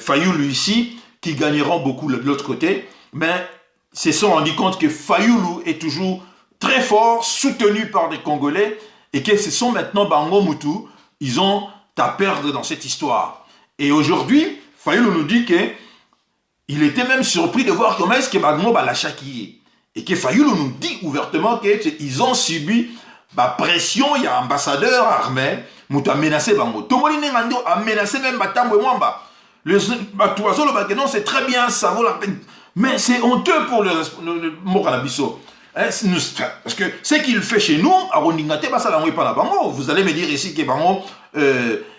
Fayoulou ici, qui gagneront beaucoup de l'autre côté, mais se sont rendus compte que Fayoulou est toujours très fort, soutenu par des Congolais, et que ce sont maintenant Bango Moutou, ils ont à perdre dans cette histoire. Et aujourd'hui, Fayoulou nous dit que il était même surpris de voir comment est-ce que Bango va lâcher qui est. Et que Fayoulou nous dit ouvertement qu'ils ont subi la pression, il y a un ambassadeur armé, qui a menacé Bango. Tomoli Nengando a menacé même Batambo Mwamba. Non, c'est très bien, ça vaut la peine. Mais c'est honteux pour le Mokanabiso. Parce que ce qu'il fait chez nous, à Rondingate, vous allez me dire ici que Bango,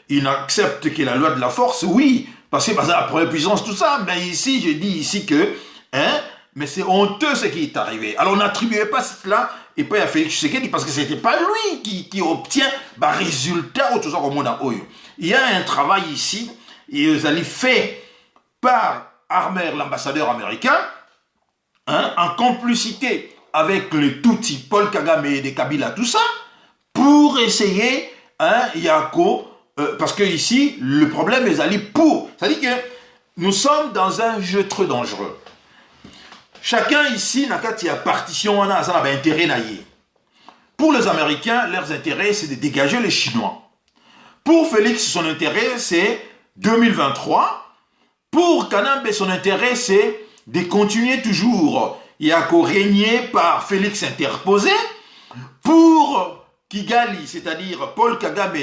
il n'accepte que la loi de la force, oui, parce que la première puissance, tout ça, mais ici, je dis ici que, mais c'est honteux ce qui est arrivé. Alors on n'attribuait pas cela, et pas à Félix Tshisekedi, parce que ce n'était pas lui qui obtient le résultat au tout ça au monde. Il y a un travail ici, fait par Armer, l'ambassadeur américain, en complicité avec le Tutsi, Paul Kagame et des Kabila, tout ça, pour essayer, Yako, parce que ici, le problème est allé pour. C'est-à-dire que nous sommes dans un jeu très dangereux. Chacun ici, n'a qu'à partition, on a un intérêt naïe. Pour les Américains, leurs intérêts, c'est de dégager les Chinois. Pour Félix, son intérêt, c'est 2023. Pour Kanambe, son intérêt, c'est de continuer toujours. Il y a qu'au régner par Félix interposé. Pour Kigali, c'est-à-dire Paul Kagame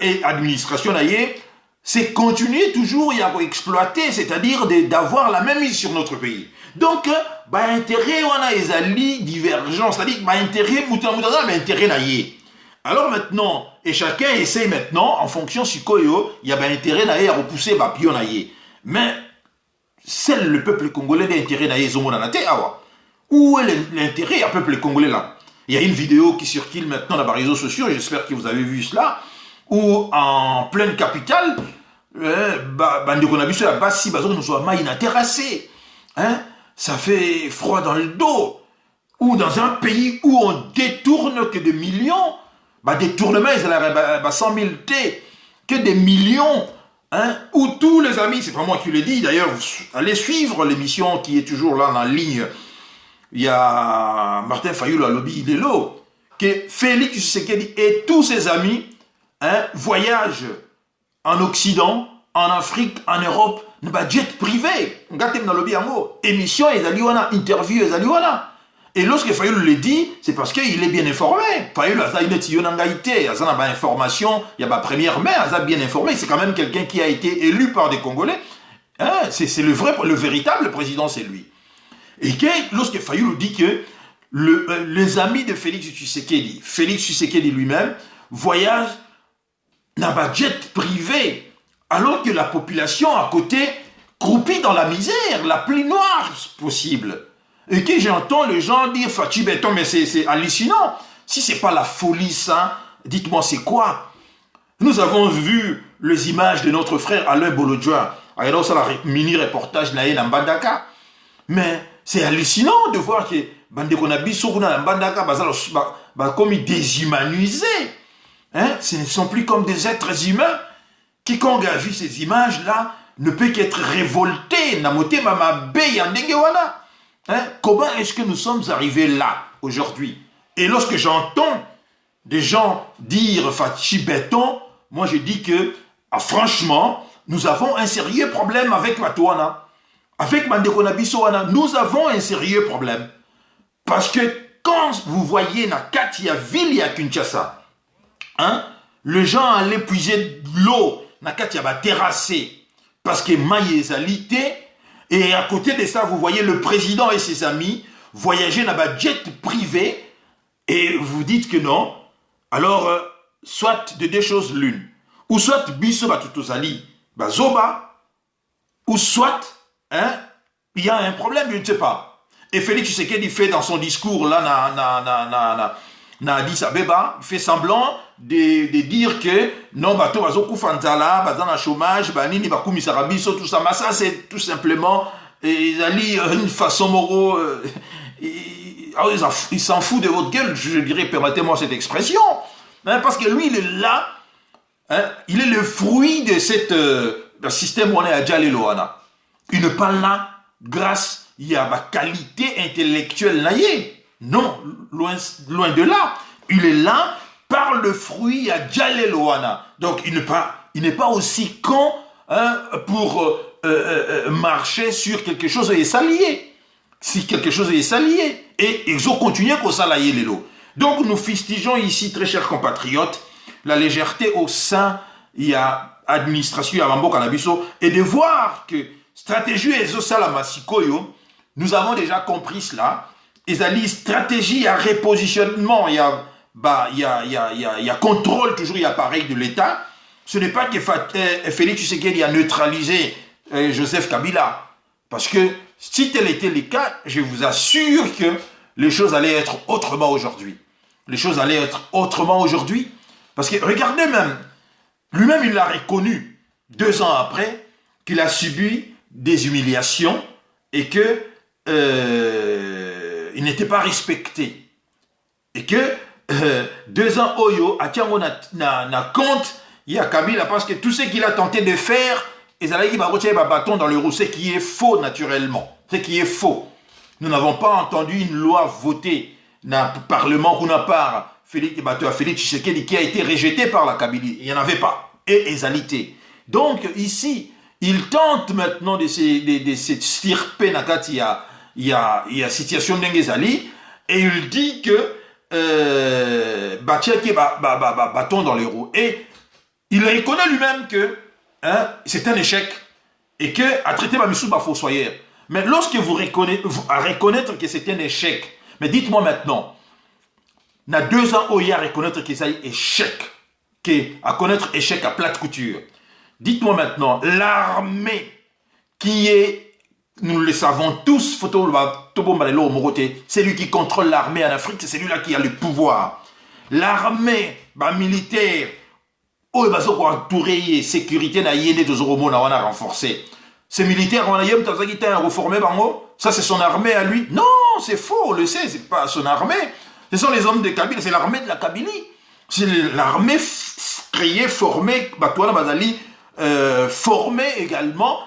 et administration naïe, c'est continuer toujours et à exploiter, c'est-à-dire d'avoir la même mise sur notre pays. Donc, intérêt, on a les alliés divergents, c'est-à-dire, intérêt, intérêt naïe. Alors maintenant, et chacun essaie maintenant, en fonction de Koyo, il y a intérêt naïe à repousser pion naïe. Mais, c'est le peuple congolais d'intérêt naïe, où est l'intérêt du peuple congolais là? Il y a une vidéo qui circule maintenant dans les réseaux sociaux, j'espère que vous avez vu cela, où en pleine capitale, nous sommes inintéressés. Ça fait froid dans le dos. Ou dans un pays où on détourne que des millions, détournement, ils ont 100 000 T, que des millions, où tous les amis, c'est pas moi qui le dis, d'ailleurs, allez suivre l'émission qui est toujours là en ligne. Il y a Martin Fayoulou à Lobby Idelo, que Félix Tshisekedi et tous ses amis voyagent en Occident, en Afrique, en Europe, jet privé. Émission, interview, et lorsque Fayoulou le dit, c'est parce qu'il est bien informé. Fayoulou a une information, il y a première main, il est bien informé. C'est quand même quelqu'un qui a été élu par des Congolais. C'est le véritable président, c'est lui. Et que lorsque Fayoulou dit que les amis de Félix Tshisekedi lui-même, voyagent dans un jet privé, alors que la population à côté croupit dans la misère, la plus noire possible. Et que j'entends les gens dire Fachi Béton, mais c'est hallucinant. Si c'est pas la folie, ça, dites-moi c'est quoi? Nous avons vu les images de notre frère Alain Bolodjoa. Alors ça, la mini-reportage de Mbandaka. Mais c'est hallucinant de voir que Bandekonabi Soguna Mbandaka, comme déshumanisés. Ce ne sont plus comme des êtres humains. Quiconque a vu ces images-là ne peut qu'être révolté. Namote Mama Bey Yandengewana. Comment est-ce que nous sommes arrivés là, aujourd'hui? Et lorsque j'entends des gens dire Fachi Béton, moi je dis que, franchement, nous avons un sérieux problème avec Matouana. avec Mandeko Nabiso Wana, nous avons un sérieux problème. Parce que quand vous voyez Nakati à ville à Kinshasa, hein, les gens allaient puiser de l'eau, Nakati à terrasser, parce que Maïe alité, et à côté de ça, vous voyez le président et ses amis voyager dans un jet privé, et vous dites que non. Alors, soit de deux choses l'une, ou soit Biso Batutozali, Bazoba, ou soit, hein, il y a un problème, je ne sais pas. Et Félix Tshisekedi fait dans son discours là, na Addis Abeba, il fait semblant de dire que non, bato bazoku fanzala, bazana chômage, banini bakumi sarabiso, tout ça. Mais ça, c'est tout simplement, une façon moro, il s'en fout de votre gueule, je dirais, permettez-moi cette expression. Hein, parce que lui, il est là, hein, il est le fruit de cette système où on est à Djaleloana. Il ne parle là grâce il y a ma qualité intellectuelle naïe. Non, loin de là. Il est là par le fruit à Djaleloana. Donc, il n'est pas aussi con, hein, pour marcher sur quelque chose et s'allier. Si quelque chose est s'allier. Et ils ont continué qu'on s'allier les lots. Donc, nous fustigeons ici, très chers compatriotes, la légèreté au sein, il y a administration, il y a Mambo Canabiso, et de voir que stratégie et Zosalamassikoyo, nous avons déjà compris cela. Ils ont dit stratégie à repositionnement. Il y a contrôle, toujours il y a pareil de l'État. Ce n'est pas que Félix Tshisekedi a neutralisé Joseph Kabila. Parce que si tel était le cas, je vous assure que les choses allaient être autrement aujourd'hui. Les choses allaient être autrement aujourd'hui. Parce que regardez même, lui-même il l'a reconnu 2 ans après qu'il a subi des humiliations et que il n'était pas respecté. Et que 2 ans Oyo, à Tiango na compte, il y a Kabila, parce que tout ce qu'il a tenté de faire, ils allaient retirer un bâton dans le roue, ce qui est faux naturellement. Ce qui est faux. Nous n'avons pas entendu une loi votée dans le Parlement qu'on a part Félix Tshisekedi qui a été rejetée par la Kabylie. Il n'y en avait pas. Et égalité. Donc ici, il tente maintenant de se stirper Nakati il y a situation d'Engezali et il dit que bâton dans les roues. Et il reconnaît lui-même que hein, c'est un échec et que a traité Mamissou fossoyeur. Mais lorsque vous reconnaître que c'est un échec, mais dites-moi maintenant, il y a 2 ans où il y a à reconnaître que c'est un échec, à connaître échec à plate couture. Dites-moi maintenant, l'armée qui est, nous le savons tous, c'est lui qui contrôle l'armée en Afrique, c'est celui-là qui a le pouvoir. L'armée militaire, sécurité on a renforcé. Ces militaires, on a reformé, ça c'est son armée à lui. Non, c'est faux, on le sait, c'est pas son armée. Ce sont les hommes de Kabylie, c'est l'armée de la Kabylie. C'est l'armée créée, formée, formée également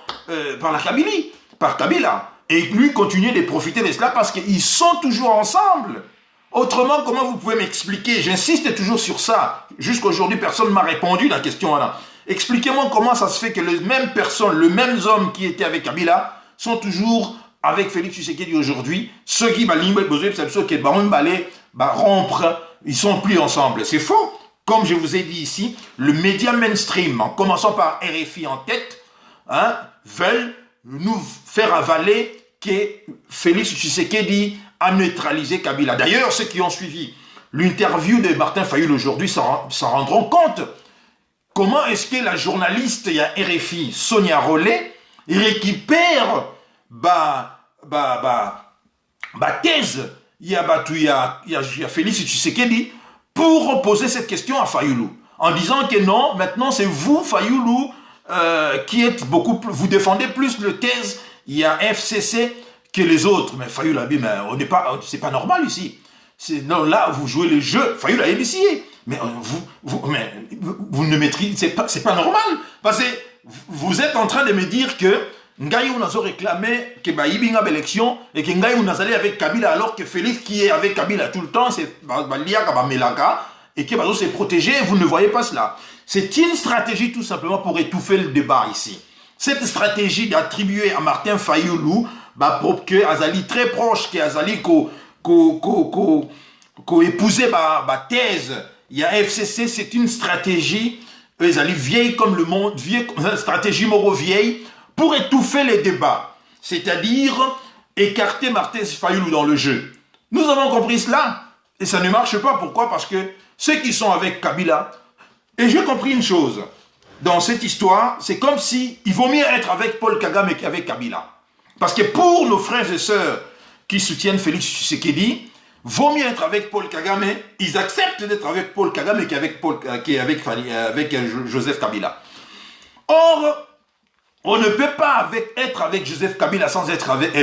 par la Kabylie, par Kabila. Et lui continuer de profiter de cela parce qu'ils sont toujours ensemble. Autrement, comment vous pouvez m'expliquer? J'insiste toujours sur ça. Jusqu'à aujourd'hui, personne ne m'a répondu à la question là. Expliquez-moi comment ça se fait que les mêmes personnes, les mêmes hommes qui étaient avec Kabila sont toujours avec Félix Tshisekedi aujourd'hui. Ceux qui rompre, ils sont plus ensemble. C'est faux. Comme je vous ai dit ici, le média mainstream, en commençant par RFI en tête, hein, veulent nous faire avaler que Félix Tshisekedi a neutralisé Kabila. D'ailleurs, ceux qui ont suivi l'interview de Martin Fayulu aujourd'hui s'en rendront compte. Comment est-ce que la journaliste, il y a RFI, Sonia Rollet, récupère thèse, il y a Félix Tshisekedi, pour poser cette question à Fayulu, en disant que non, maintenant c'est vous, Fayulu, qui êtes beaucoup plus, vous défendez plus le thèse, il y a FCC que les autres. Mais Fayulu a dit, mais on n'est pas, c'est pas normal ici. Non, là, vous jouez le jeu, Fayulu a initié. Mais vous ne maîtrisez pas, c'est pas normal. Parce que vous êtes en train de me dire que Ngaï on a réclamé que Ibinga élection et que Ngaï on a allé avec Kabila alors que Félix qui est avec Kabila tout le temps, c'est Melaka et que s'est protégé, vous ne voyez pas cela. C'est une stratégie tout simplement pour étouffer le débat ici. cette stratégie d'attribuer à Martin Fayoulou, que Azali très proche, que Azali épousé ma thèse, il y a FCC, c'est une stratégie, Azali vieille comme le monde, vieille, stratégie moro vieille, pour étouffer les débats, c'est-à-dire écarter Martin Fayoulou dans le jeu. Nous avons compris cela, et ça ne marche pas. Pourquoi? Parce que ceux qui sont avec Kabila, et j'ai compris une chose, dans cette histoire, c'est comme si il vaut mieux être avec Paul Kagame qu'avec Kabila. Parce que pour nos frères et sœurs qui soutiennent Félix Tshisekedi, vaut mieux être avec Paul Kagame, ils acceptent d'être avec Paul Kagame qu'avec Joseph Kabila. Or, on ne peut pas être avec Joseph Kabila sans être avec...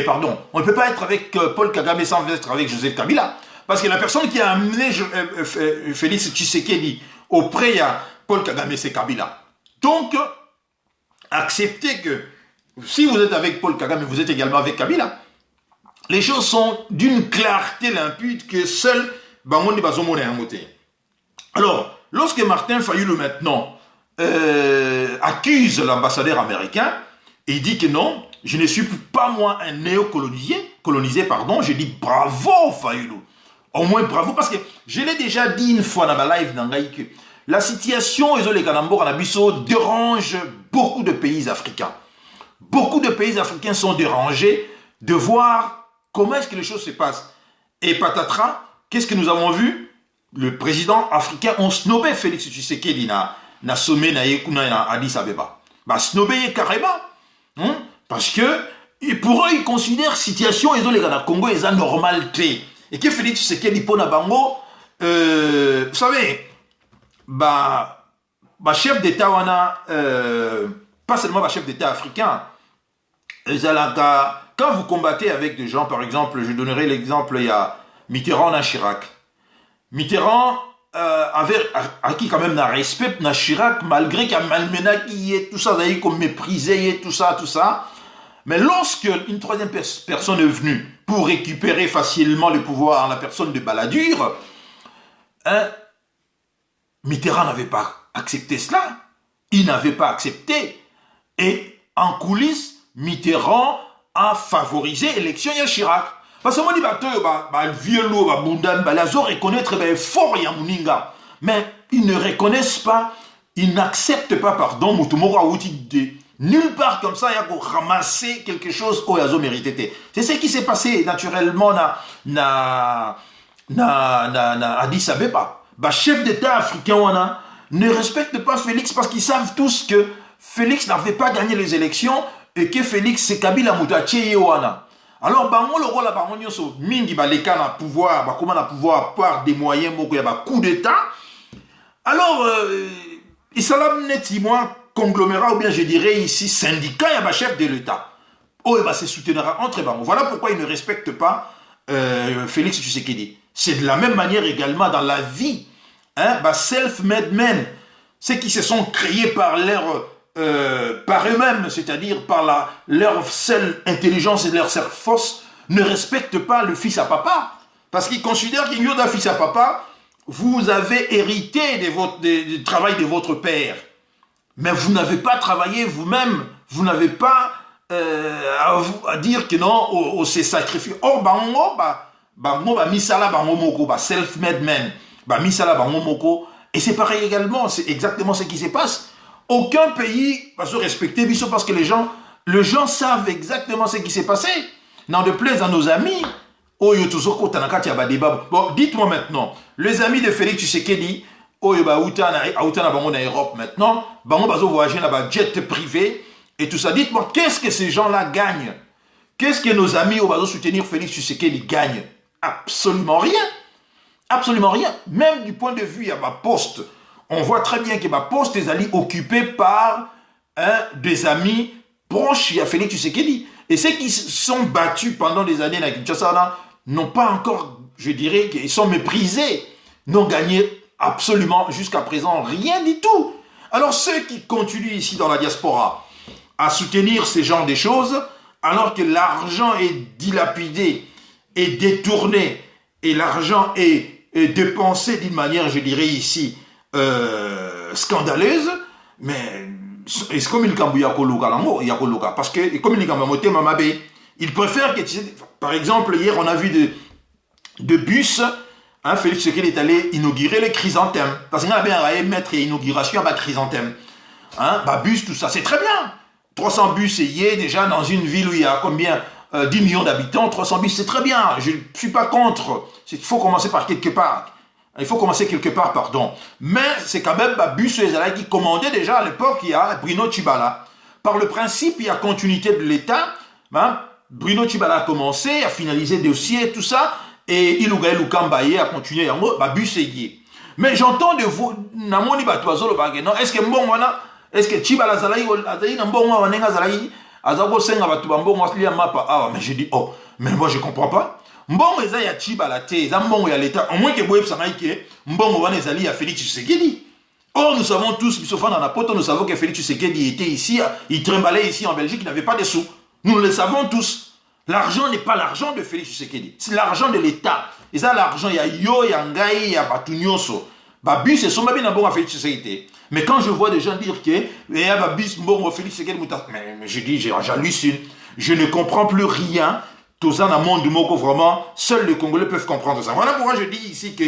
on ne peut pas être avec Paul Kagame sans être avec Joseph Kabila. Parce que la personne qui a amené Félix Tshisekedi auprès de Paul Kagame, c'est Kabila. Donc, acceptez que si vous êtes avec Paul Kagame, vous êtes également avec Kabila. Les choses sont d'une clarté limpide que seul Bangondi Bazomone a moté. Alors, lorsque Martin Fayoulou maintenant accuse l'ambassadeur américain, et il dit que non, je ne suis pas moi un néocolonisé, je dis bravo Fayoulou. Au moins bravo, parce que je l'ai déjà dit une fois dans ma live que la situation dérange beaucoup de pays africains. Beaucoup de pays africains sont dérangés de voir comment est-ce que les choses se passent. Et patatras, qu'est-ce que nous avons vu? Le président africain, on snobé Félix Tshisekedi na sommet na Addis Abeba. Snobé carrément. Parce que pour eux, ils considèrent la situation au Congo est normalité. Et que Félix Tshisekedi pona bango, vous savez, chef d'État pas seulement chef d'État africain, quand vous combattez avec des gens, par exemple, je donnerai l'exemple, il y a Mitterrand et Chirac. Mitterrand avait acquis quand même un respect na Chirac, malgré qu'il y a malmena qui est tout ça, d'ailleurs qu'on méprisait, tout ça. Mais lorsque une troisième personne est venue pour récupérer facilement le pouvoir en la personne de Balladur, Mitterrand n'avait pas accepté cela. Il n'avait pas accepté. Et en coulisses, Mitterrand a favorisé l'élection de Chirac. Parce que moi, je dis, les reconnaître fort Yamuninga. Mais ils ne reconnaissent pas, ils n'acceptent pas, pardon, nulle part comme ça, il y a pour ramasser quelque chose au Yazo mérité. C'est ce qui s'est passé naturellement à Addis Abeba. Chef d'État africain ne respecte pas Félix parce qu'ils savent tous que Félix n'avait pas gagné les élections et que Félix c'est Kabila Moutaché Yoana. Alors, le rôle de mingi baleka na pouvoir, comment na pouvoir par des moyens, il y a un coup d'État. Alors, il s'alam netiment conglomérat, ou bien je dirais ici syndicat, il y a un chef de l'État. Oh, il se soutenir entre eux. Voilà pourquoi il ne respecte pas Félix Tshisekedi. C'est de la même manière également dans la vie. Self-made men, ceux qui se sont créés par par eux-mêmes, c'est-à-dire par leur seule intelligence et leur seule force, ne respectent pas le fils à papa. Parce qu'ils considèrent qu'il y a un fils à papa, vous avez hérité du travail de votre père. Mais vous n'avez pas travaillé vous-même, vous n'avez pas à dire que non, c'est sacrifié. Or, misala self-made man, misala moko, et c'est pareil également, c'est exactement ce qui se passe. Aucun pays va se respecter, parce que les gens savent exactement ce qui s'est passé. N'en déplaise à nos amis. Bon, dites-moi maintenant, les amis de Félix Tshisekedi, Europe maintenant, voyager là-bas, jet privé, et tout ça. Dites-moi, qu'est-ce que ces gens-là gagnent? Qu'est-ce que nos amis au soutenir Félix Tshisekedi gagnent? Absolument rien. Absolument rien. Même du point de vue, il y a ma poste. On voit très bien que ma poste est occupée par des amis proches à Félix Tshisekedi. Et ceux qui sont battus pendant des années à Kinshasa n'ont pas encore, je dirais, qu'ils sont méprisés, n'ont gagné absolument jusqu'à présent rien du tout. Alors ceux qui continuent ici dans la diaspora à soutenir ces genres de choses, alors que l'argent est dilapidé et détourné, et l'argent est dépensé d'une manière, je dirais ici, scandaleuse, mais Et comme il Yakoloka, parce que comme il il préfère que, par exemple, hier on a vu de bus, hein, Félix Tshisekedi est allé inaugurer les chrysanthèmes. Parce qu'il a bien mettre inauguration à chrysanthème. Hein, bah, bus, tout ça, c'est très bien. 300 bus, et déjà dans une ville où il y a combien 10 millions d'habitants, 300 bus, c'est très bien. Je ne suis pas contre. Il faut commencer par quelque part. Il faut commencer quelque part, pardon. Mais c'est quand même Bus qui commandait déjà à l'époque, il y a Bruno Tshibala. Par le principe, il y a continuité de l'État. Hein, Bruno Tshibala a commencé, a finalisé le dossier, tout ça. Et Ilougaï Lukambaye a continué. Bus et mais j'entends de vous, Namoni Batuazolo Bageno, est-ce que bon, voilà, est-ce que Tshibala Zalaï, Azaï, Nambon, Wanenga Zalaï, Azabo Senga Batubambo, Waslia Mapa. Ah, mais j'ai dit, oh, mais moi je comprends pas. Mbongo eza ya Tshibala te, eza mbongo ya l'État. Au moins que Boeb Sanaïke, mbongo wana ezali ya Félix Tshisekedi. Or, nous savons tous, nous savons que Félix Tshisekedi était ici, il trimballait ici en Belgique, il n'avait pas de sous. Nous le savons tous. L'argent n'est pas l'argent de Félix Tshisekedi, c'est l'argent de l'État. Et ça, l'argent, il y a Yo, il y a Ngaï, il y a Batunyoso. Babi, c'est son babi n'a bon à Félix Tshisekedi. Mais quand je vois des gens dire que, Babi, bon, Félix Tshisekedi, mais je dis, j'hallucine. Je ne comprends plus rien. Tout ça dans le monde du Moko, vraiment, seuls les Congolais peuvent comprendre ça. Voilà pourquoi je dis ici que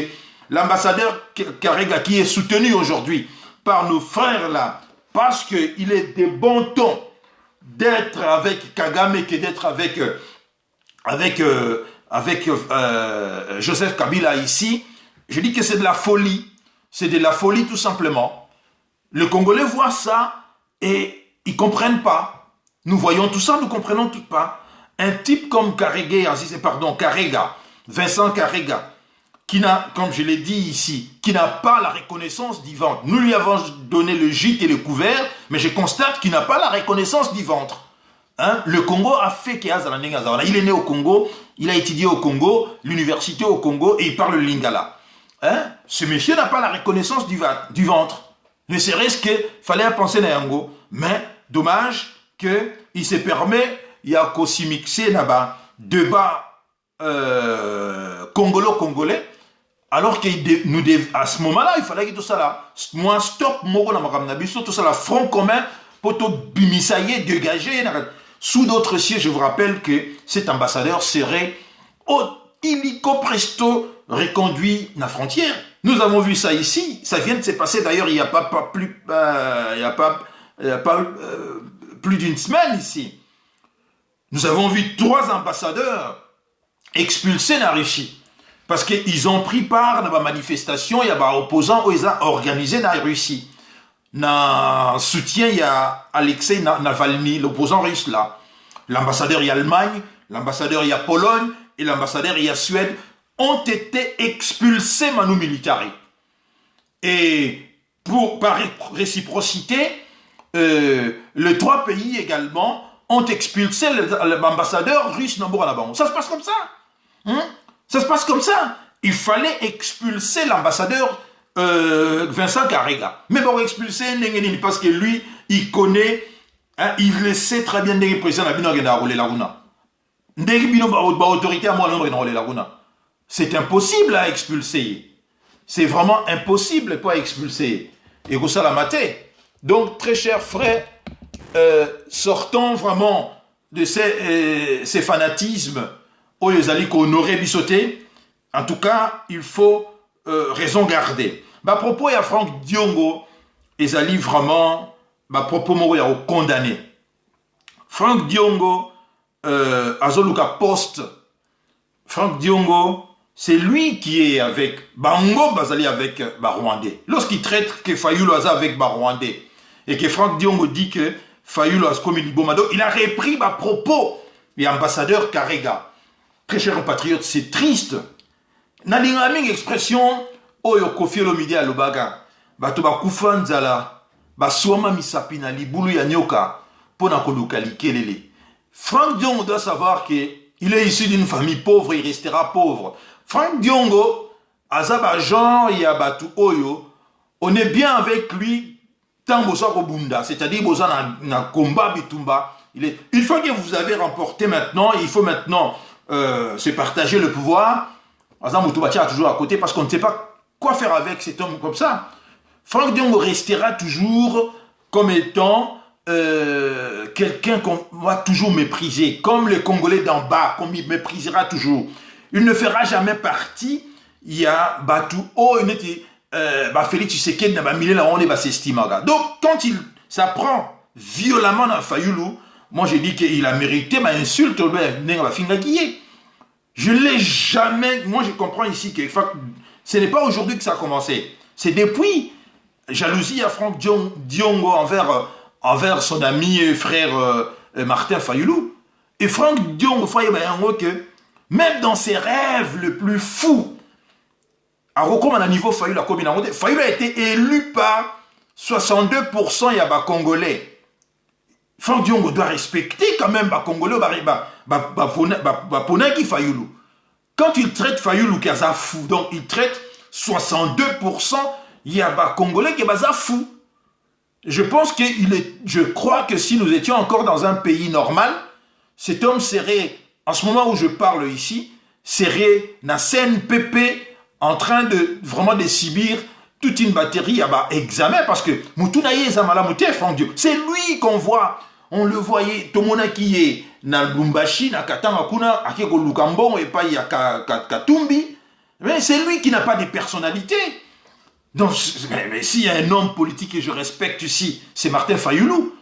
l'ambassadeur Karega, qui est soutenu aujourd'hui par nos frères là, parce qu'il est de bon ton d'être avec Kagame que d'être avec Joseph Kabila ici, je dis que c'est de la folie. C'est de la folie tout simplement. Les Congolais voient ça et ils ne comprennent pas. Nous voyons tout ça, nous ne comprenons tout pas. Un type comme Karega, Vincent Karega, qui n'a, comme je l'ai dit ici, qui n'a pas la reconnaissance du ventre. Nous lui avons donné le gîte et le couvert, mais je constate qu'il n'a pas la reconnaissance du ventre. Hein? Le Congo a fait qu'il il est né au Congo, il a étudié au Congo, l'université au Congo, et il parle le lingala. Hein? Ce monsieur n'a pas la reconnaissance du ventre. Ne serait-ce qu'il fallait penser à Yango. Mais, dommage qu'il se permet, il y a aussi mixé là-bas, débat congolo-congolais, alors qu'à ce moment-là, il fallait que tout ça là, moi, stop, tout ça là, front commun, pour tout bimisailler, dégager. Sous d'autres sièges, je vous rappelle que cet ambassadeur serait illico presto reconduit à la frontière. Nous avons vu ça ici, ça vient de se passer d'ailleurs il n'y a pas plus d'une semaine ici. Nous avons vu 3 ambassadeurs expulsés de la Russie parce qu'ils ont pris part dans la manifestation, il y a des opposants qui ont organisé dans la Russie. Dans soutien, il y a Alexei Navalny, l'opposant russe là. L'ambassadeur il y a Allemagne, l'ambassadeur il y a Pologne et l'ambassadeur il y a Suède ont été expulsés manu militari. Et par réciprocité, les 3 pays également ont expulsé l'ambassadeur russe Nambour Alabama. Ça se passe comme ça. Hein? Ça se passe comme ça. Il fallait expulser l'ambassadeur Vincent Karega. Mais pour expulser parce que lui, il connaît, hein, il le sait très bien que le président a autorité à moi. C'est impossible à expulser. C'est vraiment impossible à expulser. Et vous ça la maté. Donc, très chers frères, sortons vraiment de ces fanatismes où ils allaient honorer Bissoté. En tout cas, il faut raison garder. À propos, il y a Franck Diongo, ils allaient vraiment, à propos, il y a condamné. Franck Diongo, Azoluka Post, Franck Diongo, c'est lui qui est avec Bango Bazali avec Rwandais. Lorsqu'il traite que Fayulu Aza avec Rwandais et que Franck Diongo dit que Fayulu Aza comme il Bomado, il a repris à propos de l'ambassadeur Karega. Très chers compatriotes, c'est triste. Nalinga ming expression oyo Koffi Olomide alobaga bato bakufa nzala baswama misapi na libulu ya nyoka pona koluka likelele. Franck Diongo doit savoir que il est issu d'une famille pauvre, il restera pauvre. Franck Diongo azaba genre ya batu oyo, on est bien avec lui tant bosa kobunda, c'est-à-dire bosa na combat bitumba. Il faut que vous avez remporté maintenant, il faut maintenant se partager le pouvoir. Azam Moutoubati a toujours à côté parce qu'on ne sait pas quoi faire avec cet homme comme ça. Franck Diongo restera toujours comme étant quelqu'un qu'on va toujours mépriser, comme les Congolais d'en bas, qu'on méprisera toujours. Il ne fera jamais partie, il y a Batu, Félix Tshisekedi n'a pas mis là, on est s'estimer. Donc, quand il s'apprend violemment dans Fayoulou, moi j'ai dit qu'il a mérité ma insulte, je ne l'ai jamais, moi je comprends ici que ce n'est pas aujourd'hui que ça a commencé, c'est depuis jalousie à Franck Diongo envers son ami et frère Martin Fayoulou. Et Franck Diongo, que même dans ses rêves les plus fous, à niveau Fayoulou, Fayoulou a été élu par 62% Yaba Congolais. Franck Diongo doit respecter quand même Congolais, Ponaki Fayoulou. Quand il traite Fayoulou qui est fou, donc il traite 62%, il y a des Congolais qui est fou. Je pense je crois que si nous étions encore dans un pays normal, cet homme serait, en ce moment où je parle ici, serait na CNPP en train de vraiment de subir toute une batterie à examen parce que c'est lui qu'on voit. On le voyait, tout le monde qui est dans le Lumbashi, dans Katanga, à Lukambon et pas Katumbi. Mais c'est lui qui n'a pas de personnalité. Donc, mais s'il y a un homme politique que je respecte ici, c'est Martin Fayoulou,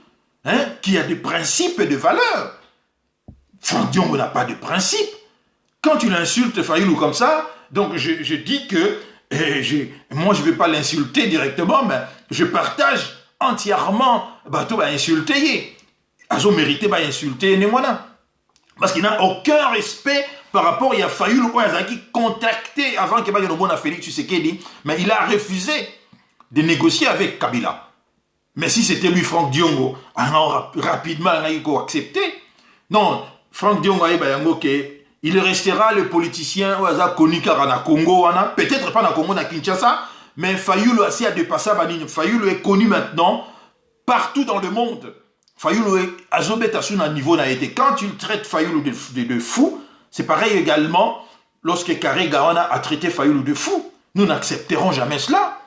hein, qui a des principes et des valeurs. Franck Diongo n'a pas de principes. Quand tu l'insultes Fayoulou comme ça, donc je dis que, moi je ne vais pas l'insulter directement, mais je partage entièrement, tu vas insulter. Ils ont mérité d'insulter parce qu'il n'a aucun respect par rapport à Fayoulou qui contacté avant qu'il y ait un Félix Tshisekedi, mais il a refusé de négocier avec Kabila. Mais si c'était lui, Franck Diongo, rapidement, il a accepté. Non, Franck Diongo, il restera le politicien connu à Congo, peut-être pas dans Congo, à Kinshasa, mais Fayoulou a dépassé. Fayoulou est connu maintenant partout dans le monde. Fayoulou est à son niveau. Quand tu traites Fayoulou de fou, c'est pareil également lorsque Karé Gawana a traité Fayoulou de fou. Nous n'accepterons jamais cela.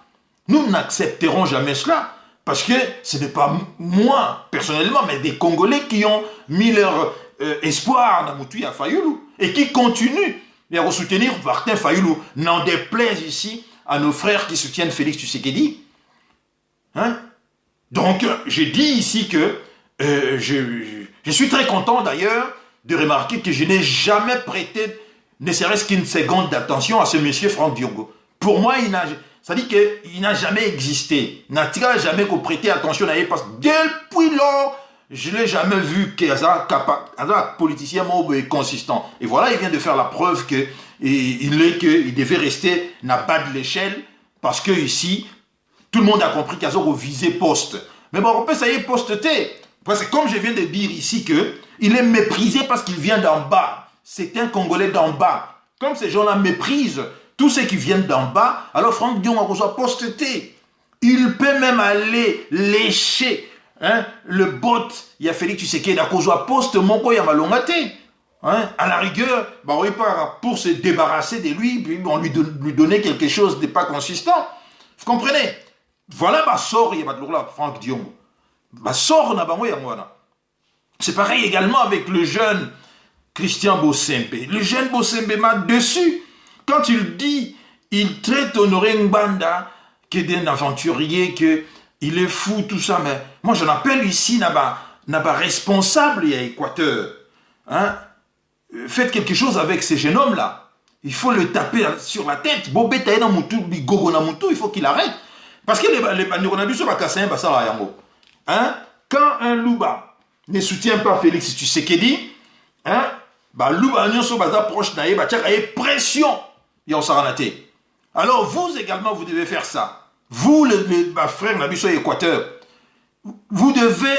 Nous n'accepterons jamais cela. Parce que ce n'est pas moi, personnellement, mais des Congolais qui ont mis leur espoir dans Moutouya Fayoulou et qui continuent à soutenir Martin Fayoulou. N'en déplaise ici à nos frères qui soutiennent Félix Tshisekedi. Hein? Donc, j'ai dit ici que je suis très content d'ailleurs de remarquer que je n'ai jamais prêté ne serait-ce qu'une seconde d'attention à ce monsieur Franck Diongo. Pour moi, ça dit qu'il n'a jamais existé. Il n'a jamais prêté attention à lui parce que depuis lors, je ne l'ai jamais vu qu'il est un politicien consistant. Et voilà, il vient de faire la preuve qu'il devait rester à bas de l'échelle parce que ici, tout le monde a compris qu'il a visé poste. Mais bon, on peut ça y est posteté. Parce que comme je viens de dire ici qu'il est méprisé parce qu'il vient d'en bas. C'est un Congolais d'en bas. Comme ces gens-là méprisent tous ceux qui viennent d'en bas, alors Franck Diongo soit posteté. Il peut même aller lécher le bot. Il y a Félix Tshisekedi à cause de poste Moko Yamalongate. À la rigueur, pour se débarrasser de lui, on lui donner quelque chose de pas consistant. Vous comprenez? Voilà ma sort, il y a Franck Diongo. C'est pareil également avec le jeune Christian Bossembe. Le jeune Bossembe m'a dessus. Quand il traite Honoré Ngbanda, qui est un aventurier, qu'il est fou, tout ça, mais moi j'en appelle ici, n'a pas responsable à Équateur. Faites quelque chose avec ces jeunes hommes-là. Il faut le taper sur la tête. Bobeta na mutu, bigogo na mutu, il faut qu'il arrête. Parce que les bandironabus sont pas cassés, quand un louba ne soutient pas Félix Tshisekedi, louba nyonso baza proche na ye, pression. Alors vous également, vous devez faire ça. Vous, les frères Nabiso Équateur, vous devez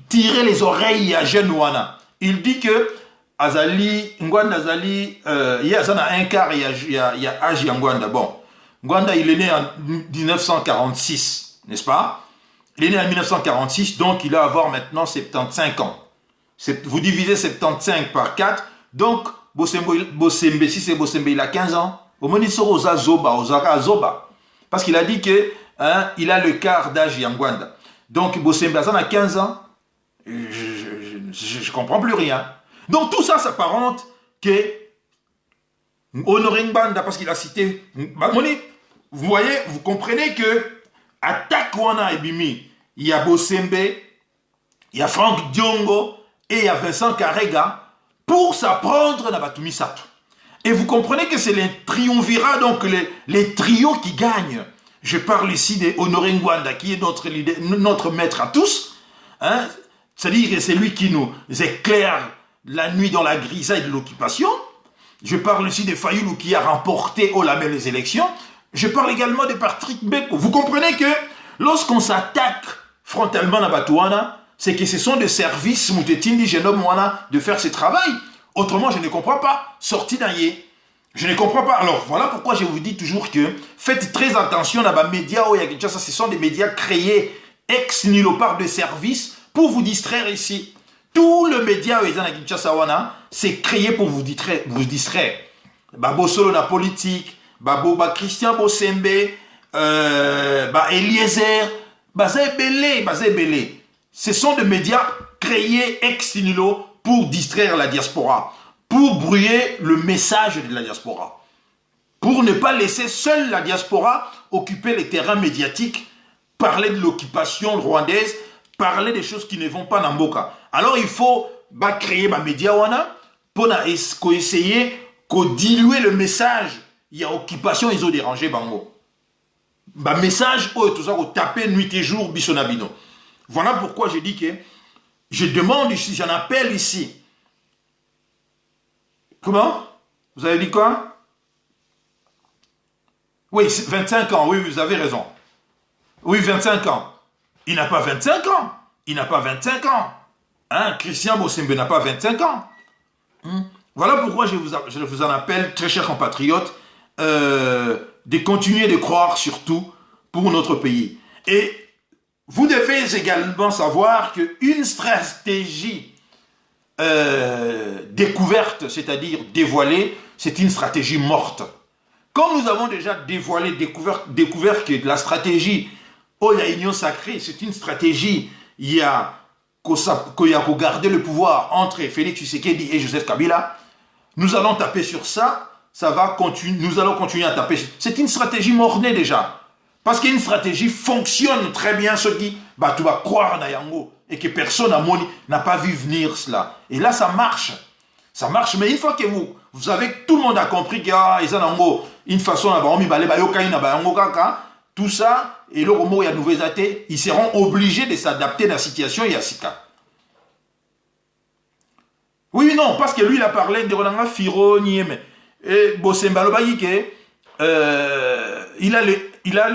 tirer les oreilles à Genouana. Il dit que Azali, Ngwanda Azali, il y a un quart, il y a Agi Ngwanda. Bon, Ngwanda, il est né en 1946, n'est-ce pas? Il est né en 1946, donc il va avoir maintenant 75 ans. Vous divisez 75 par 4, donc Bossembe, si c'est Bossembe, il a 15 ans. Au moins, il sera aux Zoba. Parce qu'il a dit qu'il a le quart d'âge Yangwanda. Donc, Bossembe a 15 ans. Je ne comprends plus rien. Donc, tout ça s'apparente que Honoré Ngbanda, parce qu'il a cité... Vous voyez, vous comprenez que attaque Wana et Bimi, il y a Bossembe, il y a Franck Diongo et il y a Vincent Karega pour s'apprendre dans Batumi Sato. Et vous comprenez que c'est les triumvirats, donc les trios qui gagnent. Je parle ici de Honoré Ngbanda, qui est notre maître à tous. Hein? C'est-à-dire que c'est lui qui nous éclaire la nuit dans la grisaille de l'occupation. Je parle ici de Fayoulou qui a remporté au label les élections. Je parle également de Patrick Beko. Vous comprenez que lorsqu'on s'attaque frontalement à Batouana, c'est que ce sont des services Moutetindi Genome Wana de faire ce travail. Autrement, je ne comprends pas. Sorti d'Aïe. Je ne comprends pas. Alors, voilà pourquoi je vous dis toujours que faites très attention à les médias. Ce sont des médias créés ex nihilo par des services pour vous distraire ici. Tout le média c'est créé pour vous distraire. Babo Solo la politique, Babo Christian Bossembe, Eliezer, Bazé. Ce sont des médias créés ex nihilo pour distraire la diaspora, pour brouiller le message de la diaspora, pour ne pas laisser seule la diaspora occuper les terrains médiatiques, parler de l'occupation rwandaise, parler des choses qui ne vont pas dans Mboka. Alors il faut créer des médias pour essayer de diluer le message. Il y a occupation, ils ont dérangé Bango. Message, tout ça, taper nuit et jour, bisonabino. Voilà pourquoi je dis que je demande ici, j'en appelle ici. Comment? Vous avez dit quoi? Oui, 25 ans, oui, vous avez raison. Oui, 25 ans. Il n'a pas 25 ans. Il n'a pas 25 ans. Hein? Christian Bossembe n'a pas 25 ans. Voilà pourquoi je vous en appelle, très chers compatriotes, de continuer de croire surtout pour notre pays. Et vous devez également savoir qu'une stratégie découverte, c'est-à-dire dévoilée, c'est une stratégie morte. Comme nous avons déjà découvert que la stratégie la Union sacrée, c'est une stratégie, il y a qu'à garder le pouvoir entre Félix Tshisekedi et Joseph Kabila, nous allons taper sur ça, nous allons continuer à taper. C'est une stratégie mornée déjà. Parce qu'une stratégie fonctionne très bien, ce qui, tu vas croire dans Yango, et que personne n'a pas vu venir cela. Et là, ça marche. Ça marche, mais une fois que vous savez que tout le monde a compris qu'il y a une façon, tout ça, et le mot, il y a nouveaux athées, ils seront obligés de s'adapter à la situation Yassika. Oui, non, parce que lui, il a parlé de Rolanga Firo, Nieme, et Bossemba il a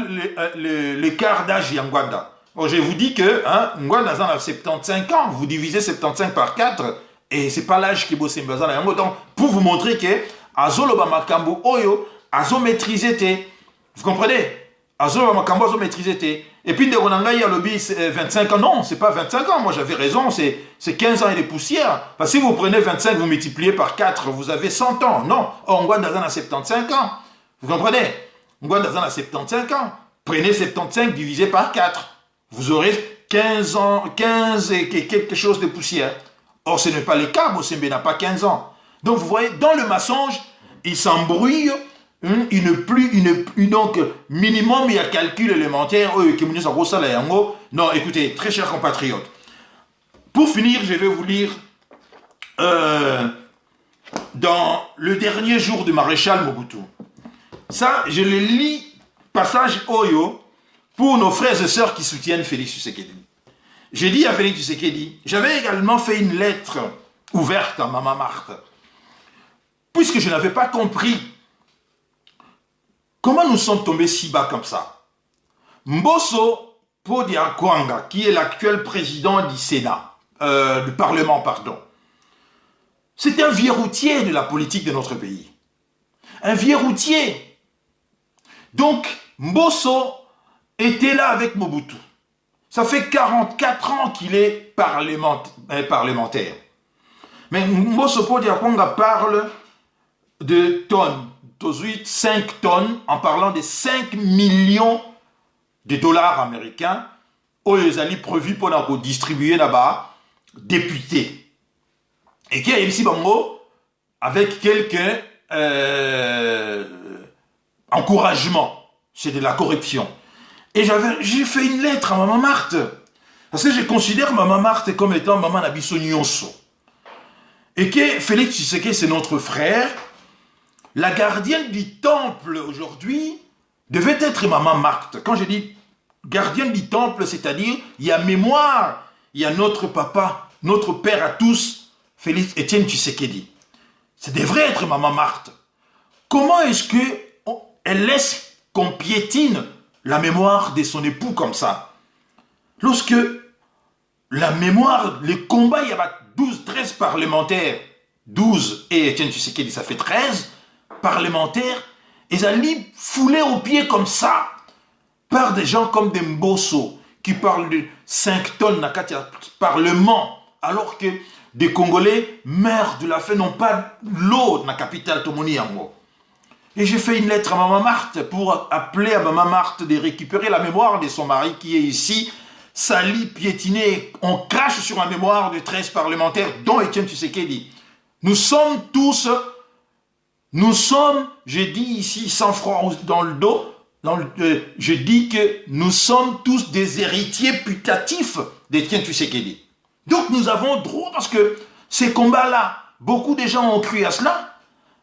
l'écart d'âge Ngwanda. Bon, je vous dis que Ngwanda a 75 ans, vous divisez 75 par 4, et ce n'est pas l'âge que Bossemba a. Donc, pour vous montrer que Azoloba Makambu Oyo, Azo maîtrisé, vous comprenez? Azoloba Makambu Azo maîtrisé. Et puis, de Ronanga, il y a le 25 ans. Non, ce n'est pas 25 ans. Moi, j'avais raison, c'est 15 ans et des poussières. Parce que si vous prenez 25, vous multipliez par 4, vous avez 100 ans. Non, Ngwanda a 75 ans. Vous comprenez? Ngwanda a 75 ans. Prenez 75 divisé par 4. Vous aurez 15 ans, 15 et quelque chose de poussière. Or, ce n'est pas le cas. Bossembe n'a pas 15 ans. Donc, vous voyez, dans le mensonge, il s'embrouille. Donc, minimum, il y a calcul élémentaire. Non, écoutez, très chers compatriotes. Pour finir, je vais vous lire dans le dernier jour du maréchal Mobutu. Ça, je le lis, passage Oyo, pour nos frères et sœurs qui soutiennent Félix Tshisekedi. J'ai dit à Félix Tshisekedi, j'avais également fait une lettre ouverte à Maman Marthe, puisque je n'avais pas compris comment nous sommes tombés si bas comme ça. Mbosso Podiakwanga, qui est l'actuel président du Sénat, du Parlement, pardon, c'est un vieux routier de la politique de notre pays. Un vieux routier. Donc, Mbosso était là avec Mobutu. Ça fait 44 ans qu'il est parlementaire. Mais Mbosso Podiakwanga parle de tonnes, 5 tonnes, en parlant de 5 millions de dollars américains oyo ezali prévu pour distribuer là-bas députés. Et qui a ici bango avec quelques encouragements. C'est de la corruption. Et j'ai fait une lettre à Maman Marthe. Parce que je considère Maman Marthe comme étant Maman Nabiso Nyonso. Et que Félix Tshisekedi, c'est notre frère. La gardienne du temple aujourd'hui devait être Maman Marthe. Quand je dis gardienne du temple, c'est-à-dire il y a mémoire, il y a notre papa, notre père à tous, Félix Étienne Tshisekedi. Ça devrait être Maman Marthe. Comment est-ce qu'elle laisse qu'on piétine la mémoire de son époux comme ça? Lorsque la mémoire, les combats, il y a 12, 13 parlementaires, 12 et Étienne Tshisekedi, ça fait 13 parlementaires, ils allaient fouler aux pieds comme ça par des gens comme des Mbosso qui parlent de 5 tonnes dans le parlement, alors que des Congolais meurent de la faim, n'ont pas l'eau dans la capitale Tomoni Yango. Et j'ai fait une lettre à Maman Marthe pour appeler à Maman Marthe de récupérer la mémoire de son mari qui est ici, sali, piétiné. On crache sur la mémoire de 13 parlementaires, dont Étienne Tshisekedi. Nous sommes tous, je dis ici, sans froid dans le dos, je dis que nous sommes tous des héritiers putatifs d'Étienne Tshisekedi. Donc nous avons droit, parce que ces combats-là, beaucoup de gens ont cru à cela.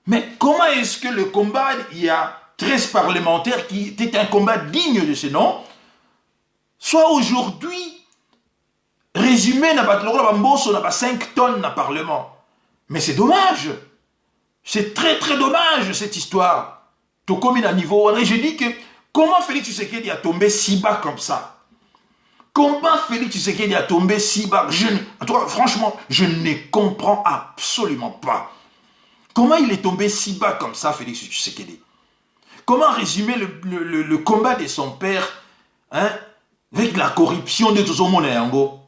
Mais comment est-ce que le combat, il y a 13 parlementaires qui était un combat digne de ce nom, soit aujourd'hui résumé dans 5 tonnes dans le Parlement? Mais c'est dommage. C'est très très dommage cette histoire. Tout comme il a niveau. Et je dis que comment Félix Tshisekedi a tombé si bas comme ça? Comment Félix Tshisekedi a tombé si bas? Franchement, je ne comprends absolument pas. Comment il est tombé si bas comme ça, Félix Tshisekedi? Comment résumer le combat de son père, hein, avec la corruption de Tozomona Yango?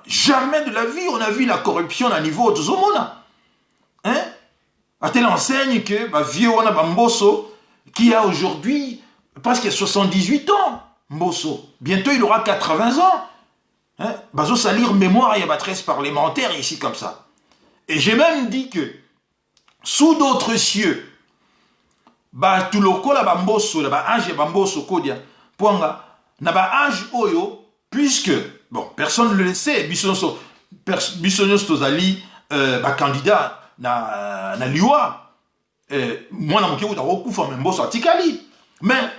Jamais de la vie on a vu la corruption à niveau de Tozomona. Hein? À telle enseigne que vieux Wana Mbosso, qui a aujourd'hui presque 78 ans, Mbosso, bientôt il aura 80 ans. Hein? Bazo salir mémoire, il y a 13 parlementaires ici comme ça. Et j'ai même dit que sous d'autres cieux, tout le monde a Mbosso, âge Mbosso kodia, poanga, na âge oyo, puisque bon, personne ne le sait, Bissonnos Tozali, candidat na liwa, moi na moké ou ta Mbosso atikali, mais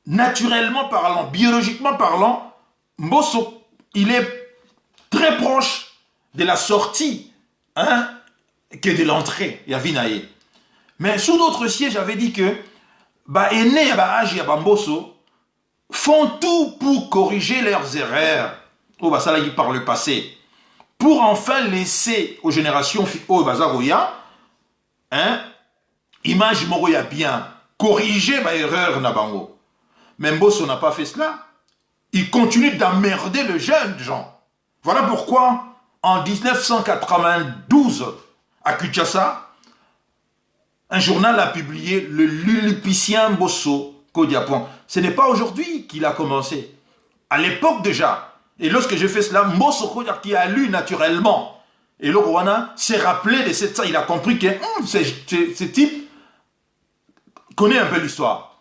naturellement parlant, biologiquement parlant, Mbosso, il est très proche de la sortie, hein, que de l'entrée, il y a Vinaye. Mais sous d'autres sièges, j'avais dit que Aîné, Agi et Mbosso font tout pour corriger leurs erreurs, par le passé, pour enfin laisser aux générations Bazaroya, hein, image Moroya bien, corriger ma erreur Nabango. Mais Mbosso n'a pas fait cela. Il continue d'emmerder le jeune gens. Voilà pourquoi, en 1992, à Kinshasa, un journal a publié le Lilliputien Mbosso Kodiapon. Ce n'est pas aujourd'hui qu'il a commencé. À l'époque déjà. Et lorsque j'ai fait cela, Mbosso Kodiapon, qui a lu naturellement, et le Rwanda s'est rappelé de cette ça. Il a compris que ce type connaît un peu l'histoire.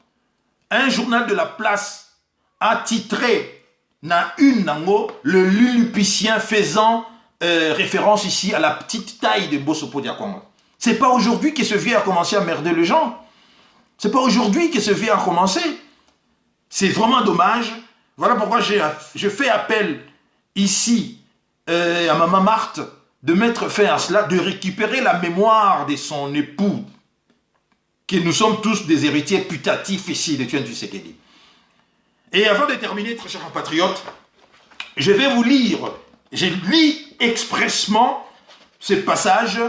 Un journal de la place a titré na une nango le Lilliputien faisant référence ici à la petite taille de Mbosso Kodiapon. C'est pas aujourd'hui que ce vieux a commencé à merder les gens. C'est pas aujourd'hui que ce vieux a commencé. C'est vraiment dommage. Voilà pourquoi je fais appel ici à Maman Marthe de mettre fin à cela, de récupérer la mémoire de son époux, que nous sommes tous des héritiers putatifs ici de Étienne Tshisekedi. Et avant de terminer, très chers compatriotes, je vais vous lire, je lis expressement ce passage.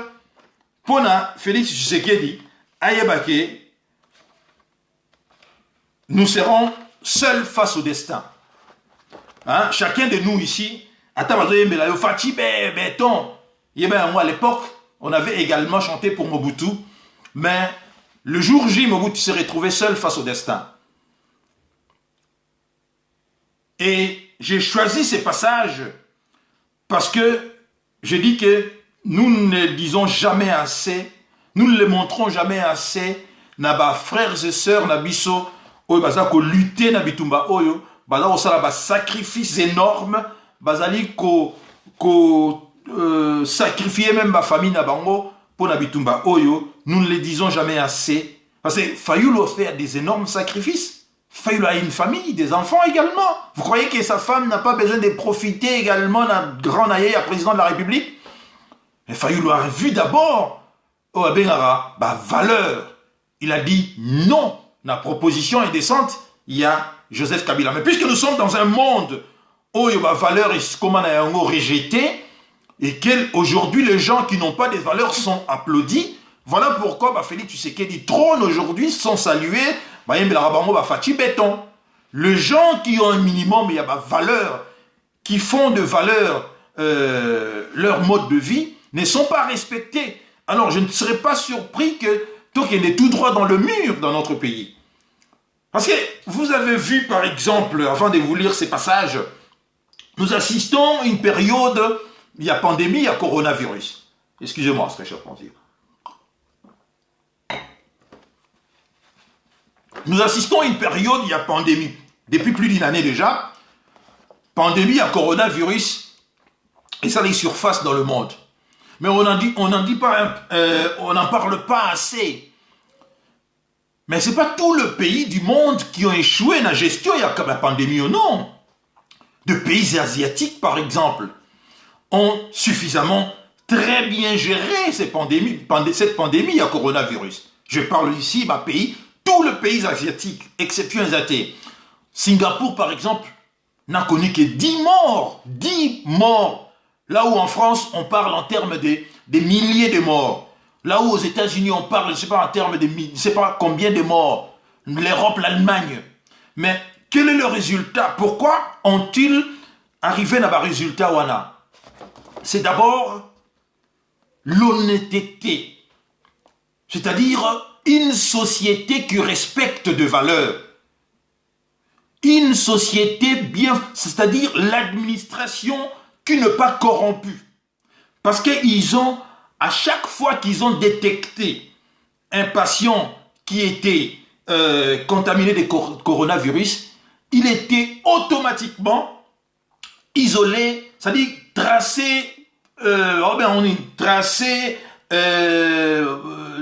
Pona Félix Tshisekedi, Ayabake, nous serons seuls face au destin. Hein? Chacun de nous ici, à l'époque, on avait également chanté pour Mobutu, mais le jour J, Mobutu s'est retrouvé seul face au destin. Et j'ai choisi ces passages parce que je dis que nous ne disons jamais assez, nous ne les montrons jamais assez, na frères et sœurs, na biso, oyo baza ko lutter na bitumba oyo, baza ko sala ba sacrifice énorme, bazali ko sacrifier même ma famille na bango pour na bitumba oyo, nous ne les disons jamais assez. Parce que Fayulu fait des énormes sacrifices. Fayulu a une famille, des enfants également. Vous croyez que sa femme n'a pas besoin de profiter également d'un grand naïe à président de la République? Mais Fayulu a vu d'abord valeur. Il a dit non. La proposition est décente. Il y a Joseph Kabila. Mais puisque nous sommes dans un monde où il y a valeur est rejetée, et qu'aujourd'hui les gens qui n'ont pas des valeurs sont applaudis, voilà pourquoi Félix Tshisekedi trône aujourd'hui, sont salués. Les gens qui ont un minimum, il y a valeur, qui font de valeur leur mode de vie, ne sont pas respectés. Alors je ne serais pas surpris que Tokyo est tout droit dans le mur dans notre pays. Parce que vous avez vu par exemple, avant de vous lire ces passages, nous assistons à une période, il y a pandémie, il y a coronavirus. Excusez-moi, très cher plaisir. Nous assistons à une période, il y a pandémie. Depuis plus d'une année déjà, pandémie à coronavirus, et ça les surface dans le monde. Mais on n'en parle pas assez. Mais ce n'est pas tout le pays du monde qui ont échoué dans la gestion, il y a comme la pandémie ou non. De pays asiatiques, par exemple, ont suffisamment très bien géré cette pandémie à coronavirus. Je parle ici, ma pays, tous les pays asiatiques, exception les athées. Singapour, par exemple, n'a connu que 10 morts. 10 morts. Là où en France, on parle en termes des milliers de morts. Là où aux États-Unis, on parle, je ne sais pas, en termes de je ne sais pas combien de morts. L'Europe, l'Allemagne. Mais quel est le résultat? Pourquoi ont-ils arrivé à un résultat wana? C'est d'abord l'honnêteté. C'est-à-dire une société qui respecte des valeurs. Une société bien, c'est-à-dire l'administration qui n'est pas corrompue. Parce qu'ils ont, à chaque fois qu'ils ont détecté un patient qui était contaminé de coronavirus, il était automatiquement isolé, c'est-à-dire tracé,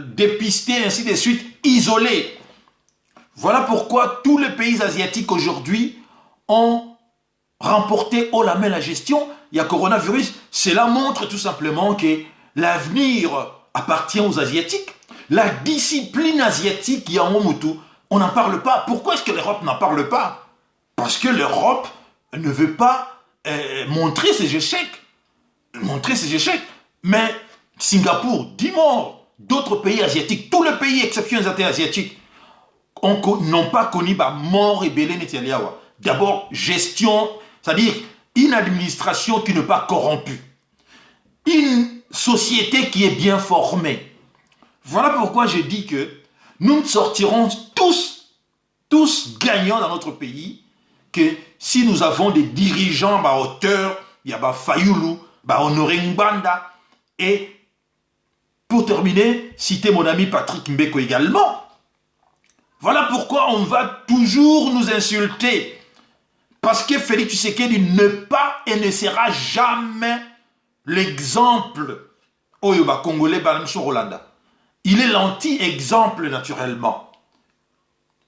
dépisté, ainsi de suite, isolé. Voilà pourquoi tous les pays asiatiques aujourd'hui ont remporté haut la main la gestion. Il y a coronavirus. Cela montre tout simplement que l'avenir appartient aux Asiatiques. La discipline asiatique, il y a un Mobutu, on n'en parle pas. Pourquoi est-ce que l'Europe n'en parle pas? Parce que l'Europe ne veut pas montrer ses échecs. Mais Singapour, 10 morts. D'autres pays asiatiques, tous les pays exception les asiatiques, n'ont pas connu mort et belé neteliawa. D'abord, gestion, c'est-à-dire une administration qui n'est pas corrompue. Une société qui est bien formée. Voilà pourquoi je dis que nous sortirons tous gagnants dans notre pays, que si nous avons des dirigeants à hauteur, il y a Fayulu, Honoré Mbanda, et pour terminer, citer mon ami Patrick Mbeko également. Voilà pourquoi on va toujours nous insulter. Parce que Félix Tshisekedi n'est pas et ne sera jamais l'exemple Oyoba Congolais Balancho Rolanda. Il est l'anti-exemple naturellement.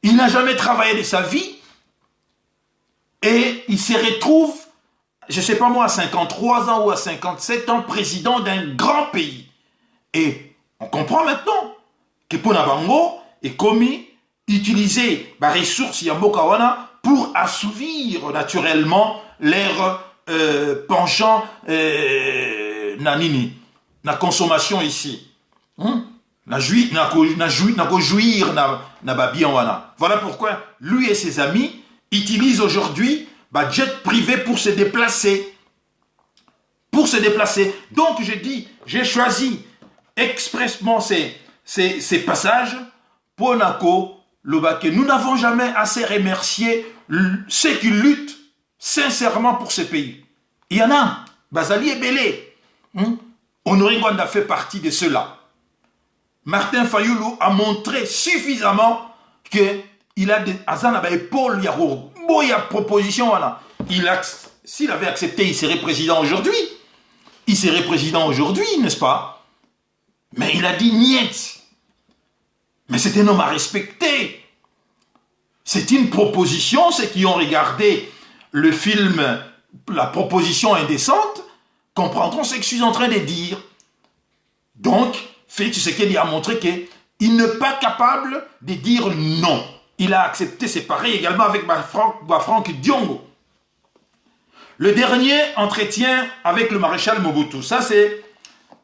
Il n'a jamais travaillé de sa vie et il se retrouve, je ne sais pas moi, à 53 ans ou à 57 ans, président d'un grand pays. Et on comprend maintenant que Ponabango est commis utiliser les ressources Yambokawana pour assouvir naturellement leurs penchants na consommation ici. Jouir na babian wana. Voilà pourquoi lui et ses amis utilisent aujourd'hui jet privé pour se déplacer. Donc je dis, j'ai choisi expressement ces passages pour nous n'avons jamais assez remercié ceux qui luttent sincèrement pour ce pays. Il y en a, Bazali et Belé. Honoré Ngwanda fait partie de ceux-là. Martin Fayoulou a montré suffisamment qu'il a des azana épaules, il y a proposition, voilà. S'il avait accepté, il serait président aujourd'hui. Il serait président aujourd'hui, n'est-ce pas? Mais il a dit niet. Mais c'est un homme à respecter. C'est une proposition. Ceux qui ont regardé le film La proposition indécente comprendront ce que je suis en train de dire. Donc, Félix Tshisekedi a montré qu'il n'est pas capable de dire non. Il a accepté, c'est pareil également avec Franck Diongo. Le dernier entretien avec le maréchal Mobutu, ça c'est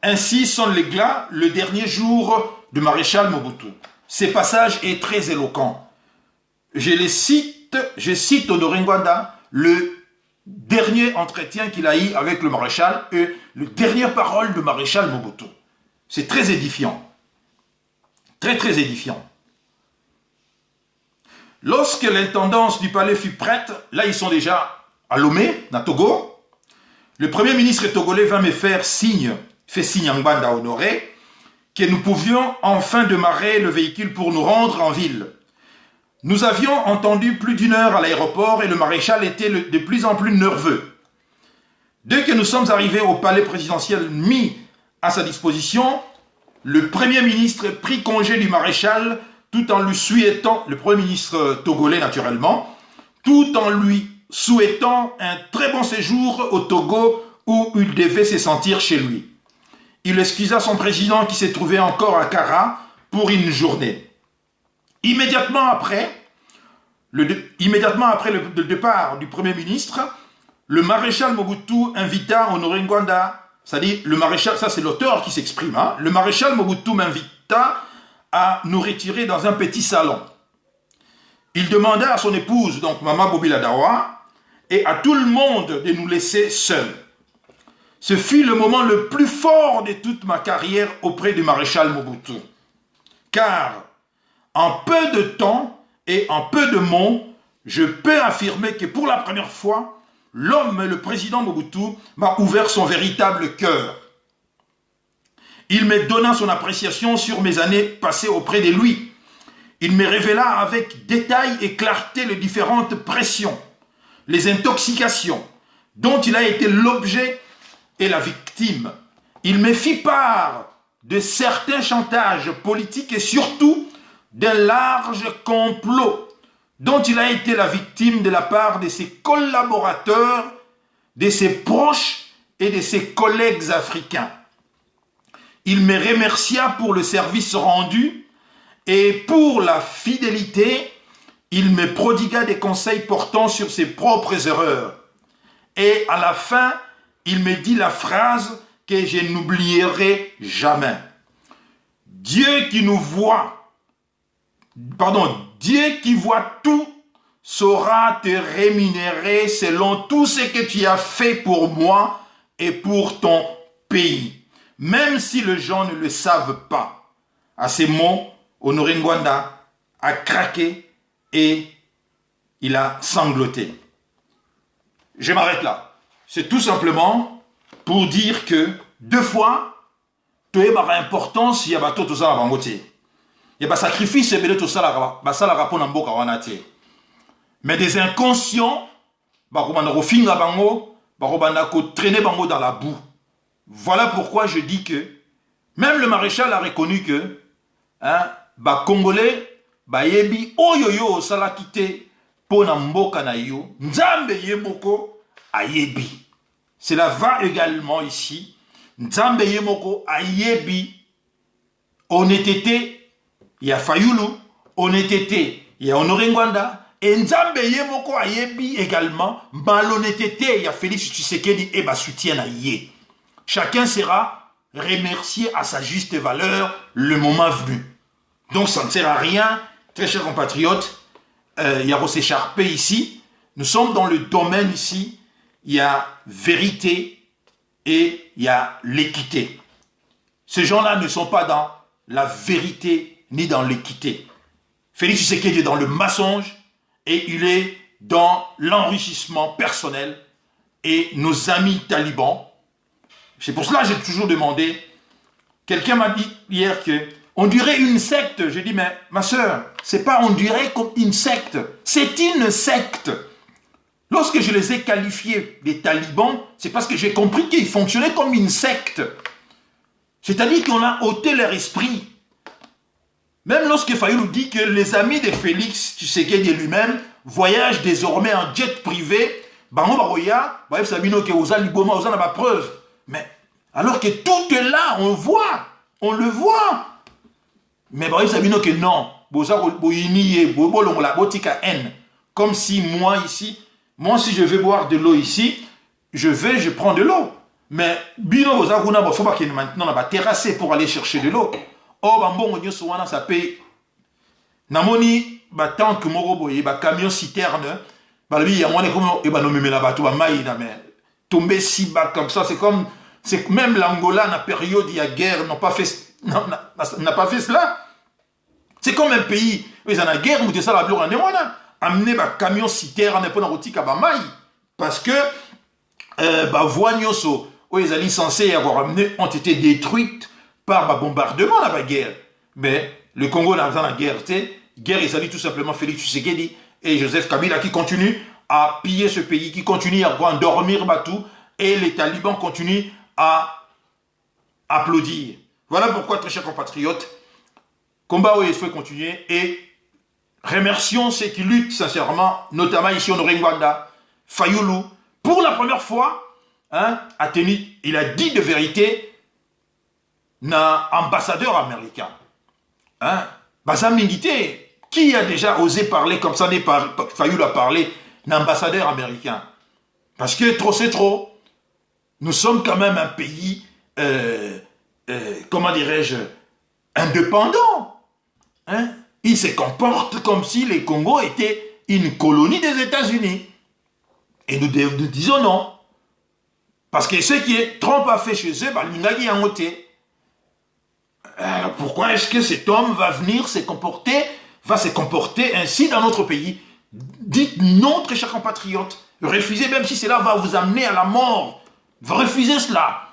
ainsi sonne les glas, le dernier jour du maréchal Mobutu. Ce passage est très éloquent. Je cite Honoré Ngwanda, le dernier entretien qu'il a eu avec le maréchal et les dernières paroles du maréchal Mobutu. C'est très édifiant. Très, très édifiant. Lorsque l'intendance du palais fut prête, là ils sont déjà à Lomé, dans Togo, le premier ministre togolais va me faire signe à Ngwanda Honoré, que nous pouvions enfin démarrer le véhicule pour nous rendre en ville. Nous avions entendu plus d'une heure à l'aéroport et le maréchal était de plus en plus nerveux. Dès que nous sommes arrivés au palais présidentiel mis à sa disposition, le premier ministre prit congé du maréchal tout en lui souhaitant, le premier ministre togolais naturellement, tout en lui souhaitant un très bon séjour au Togo où il devait se sentir chez lui. Il excusa son président qui s'est trouvé encore à Kara pour une journée. Immédiatement après le départ du Premier ministre, le maréchal Mobutu invita Honoré Ngwanda, c'est-à-dire le maréchal, ça c'est l'auteur qui s'exprime, hein, le maréchal Mobutu m'invita à nous retirer dans un petit salon. Il demanda à son épouse, donc Mama Bobila Dawa, et à tout le monde de nous laisser seuls. Ce fut le moment le plus fort de toute ma carrière auprès du maréchal Mobutu. Car en peu de temps et en peu de mots, je peux affirmer que pour la première fois, l'homme, le président Mobutu, m'a ouvert son véritable cœur. Il me donna son appréciation sur mes années passées auprès de lui. Il me révéla avec détail et clarté les différentes pressions, les intoxications dont il a été l'objet et la victime. Il me fit part de certains chantages politiques et surtout d'un large complot dont il a été la victime de la part de ses collaborateurs, de ses proches et de ses collègues africains. Il me remercia pour le service rendu et pour la fidélité, il me prodigua des conseils portant sur ses propres erreurs. Et à la fin, il me dit la phrase que je n'oublierai jamais. Dieu qui voit tout saura te rémunérer selon tout ce que tu as fait pour moi et pour ton pays, même si les gens ne le savent pas. À ces mots, Honoré Ngwanda a craqué et il a sangloté. Je m'arrête là. C'est tout simplement pour dire que deux fois, tu as une importance, il y a tout ça à bangoté. Il y a un sacrifice, il y a ça à mais des inconscients, traîner dans la boue. Voilà pourquoi je dis que même le maréchal a reconnu que Congolais, yebi oyoyo salakite pona mboka na yo, nzambe yemoko ayebi. Cela va également ici. Nzambe yemoko ayebi. Honnêteté, il y a Fayoulou. Honnêteté, il y a Honoré Ngwanda. Et Nzambe yemoko ayebi également. Malhonnêteté, il y a Félix Tshisekedi et soutien à yé. Chacun sera remercié à sa juste valeur le moment venu. Donc ça ne sert à rien, très chers compatriotes, il y a s'écharper ici. Nous sommes dans le domaine ici, il y a vérité et il y a l'équité. Ces gens-là ne sont pas dans la vérité ni dans l'équité. Félix Tshisekedi est dans le mensonge et il est dans l'enrichissement personnel et nos amis talibans. C'est pour cela que j'ai toujours demandé. Quelqu'un m'a dit hier que on dirait une secte. J'ai dit, mais ma soeur, c'est pas on dirait comme une secte. C'est une secte. Lorsque je les ai qualifiés des talibans, c'est parce que j'ai compris qu'ils fonctionnaient comme une secte. C'est-à-dire qu'on a ôté leur esprit. Même lorsque Fayoulou dit que les amis de Félix Tshisekedi lui-même voyagent désormais en jet privé, preuve. Mais alors que tout est là, on le voit. Mais que non, comme si moi ici, si je vais boire de l'eau ici, je prends de l'eau. Mais bino faut pas qu'il maintenant on va terrasser pour aller chercher de l'eau. Oh ça paye. Namoni tank moko boye camion citerne balobi ya mwana comme e ba nomemela bato ba mai na mais tomber si bas comme ça c'est même l'Angola na période il y a guerre n'a pas fait cela. C'est comme un pays ils en a guerre mais ça la blore en wana amener ba camion citerne pour na rotika ba mai parce que ba voie nyoso où ils allaient censés avoir amené ont été détruites par ba bombardement la guerre. Mais le Congo n'a pas la guerre, guerre ils allaient tout simplement Félix Tshisekedi et Joseph Kabila qui continuent à piller ce pays, qui continuent à endormir Batou et les talibans continuent à applaudir. Voilà pourquoi, très chers compatriotes, combat où il faut continuer et remercions ceux qui luttent sincèrement, notamment ici Honoré Ngwanda, Fayoulou, pour la première fois, il a dit de vérité, n'a ambassadeur américain. Baza Mingité, qui a déjà osé parler comme ça, Fayoulou a parlé d'ambassadeur américain. Parce que trop c'est trop. Nous sommes quand même un pays, comment dirais-je, indépendant. Il se comporte comme si les Congo étaient une colonie des États-Unis. Et nous disons non. Parce que ce qui Trump a fait chez eux, l'ingagi a monté. Alors pourquoi est-ce que cet homme va se comporter ainsi dans notre pays? Dites non, très chers compatriotes. Refusez, même si cela va vous amener à la mort. Refusez cela.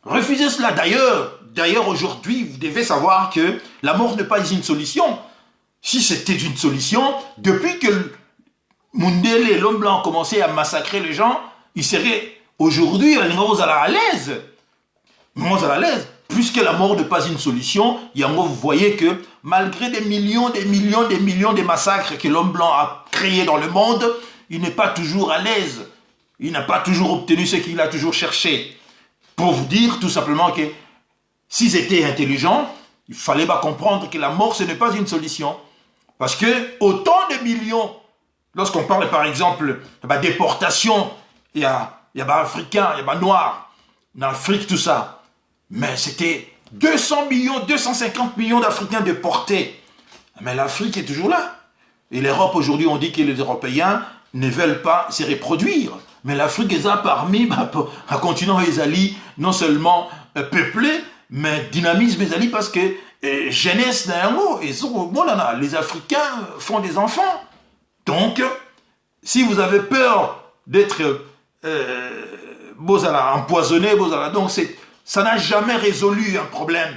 Refusez cela. D'ailleurs, aujourd'hui, vous devez savoir que la mort n'est pas une solution. Si c'était une solution, depuis que Mundele et l'homme blanc ont commencé à massacrer les gens, ils seraient aujourd'hui à l'aise. Puisque la mort n'est pas une solution, vous voyez que malgré des millions de massacres que l'homme blanc a créés dans le monde, il n'est pas toujours à l'aise. Il n'a pas toujours obtenu ce qu'il a toujours cherché. Pour vous dire tout simplement que s'ils étaient intelligents, il fallait comprendre que la mort, ce n'est pas une solution. Parce que autant de millions, lorsqu'on parle par exemple de déportation, il y a Africains, il y a Noirs, en Afrique, tout ça. Mais c'était 200 millions, 250 millions d'Africains déportés. Mais l'Afrique est toujours là. Et l'Europe, aujourd'hui, on dit que les Européens ne veulent pas se reproduire. Mais l'Afrique est là parmi un continent israélien, non seulement peuplé, mais dynamisme israélien parce que jeunesse d'un mot. Les Africains font des enfants. Donc, si vous avez peur d'être empoisonné, donc ça n'a jamais résolu un problème.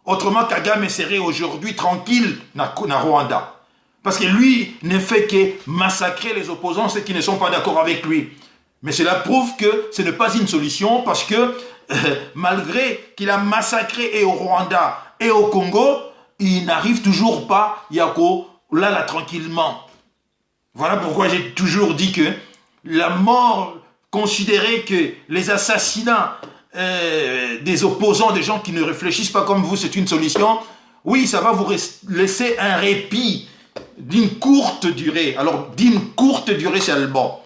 Autrement, Kagame serait aujourd'hui tranquille dans Rwanda. Parce que lui ne fait que massacrer les opposants, ceux qui ne sont pas d'accord avec lui. Mais cela prouve que ce n'est pas une solution parce que malgré qu'il a massacré et au Rwanda et au Congo, il n'arrive toujours pas là tranquillement. Voilà pourquoi j'ai toujours dit que la mort, considérer que les assassinats des opposants, des gens qui ne réfléchissent pas comme vous, c'est une solution. Oui, ça va vous laisser un répit d'une courte durée. Alors, d'une courte durée seulement.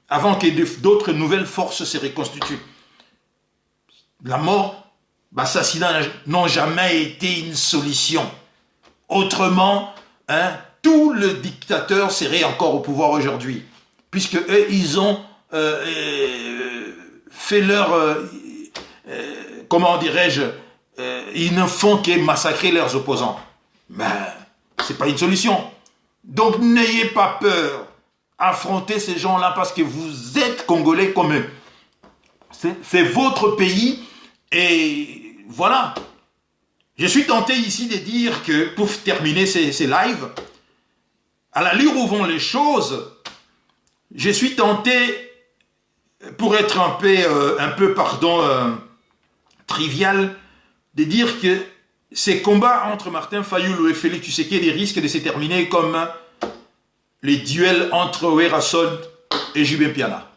Avant que d'autres nouvelles forces se reconstituent. La mort, l'assassinat n'ont jamais été une solution. Autrement, tout le dictateur serait encore au pouvoir aujourd'hui. Puisque eux, ils ont fait leur, comment dirais-je, ils ne font que massacrer leurs opposants. Mais ce n'est pas une solution. Donc n'ayez pas peur affronter ces gens-là parce que vous êtes Congolais comme eux. C'est votre pays et voilà. Je suis tenté ici de dire que, pour terminer ces lives, à l'allure où vont les choses, je suis tenté, pour être un peu trivial, de dire que ces combats entre Martin Fayulu et Félix Tshisekedi risquent de se terminer comme les duels entre Werason et Jubin Piana.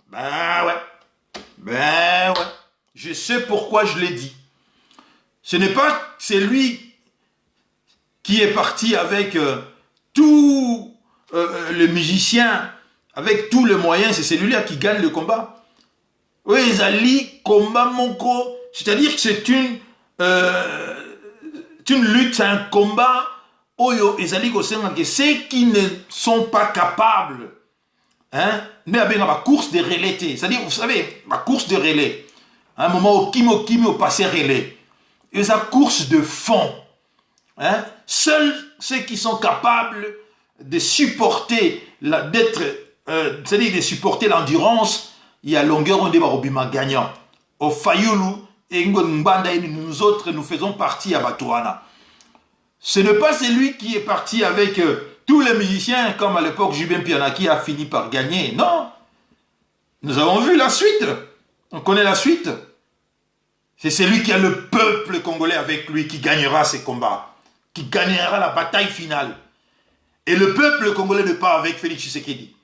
Ben ouais. Je sais pourquoi je l'ai dit. Ce n'est pas celui qui est parti avec tous les musiciens, avec tous les moyens, c'est celui-là qui gagne le combat. Oui, Zali, combat Monko, c'est-à-dire que c'est une lutte, c'est un combat. Oyo, Zali, ceux qui ne sont pas capables, hein, mais avec ma course de relais, c'est-à-dire, vous savez, ma course de relais, à un moment où Kimi au passé relais, et sa course de fond, hein, seuls ceux qui sont capables de supporter c'est-à-dire de supporter l'endurance, il y a longueur on débat au bima gagnant. Au Fayulu et Mbanda, nous autres, nous faisons partie à Batouana. Ce n'est pas celui qui est parti avec tous les musiciens, comme à l'époque Jubin Piana qui a fini par gagner. Non. Nous avons vu la suite. On connaît la suite. C'est celui qui a le peuple congolais avec lui qui gagnera ces combats, qui gagnera la bataille finale. Et le peuple congolais ne part avec Félix Tshisekedi.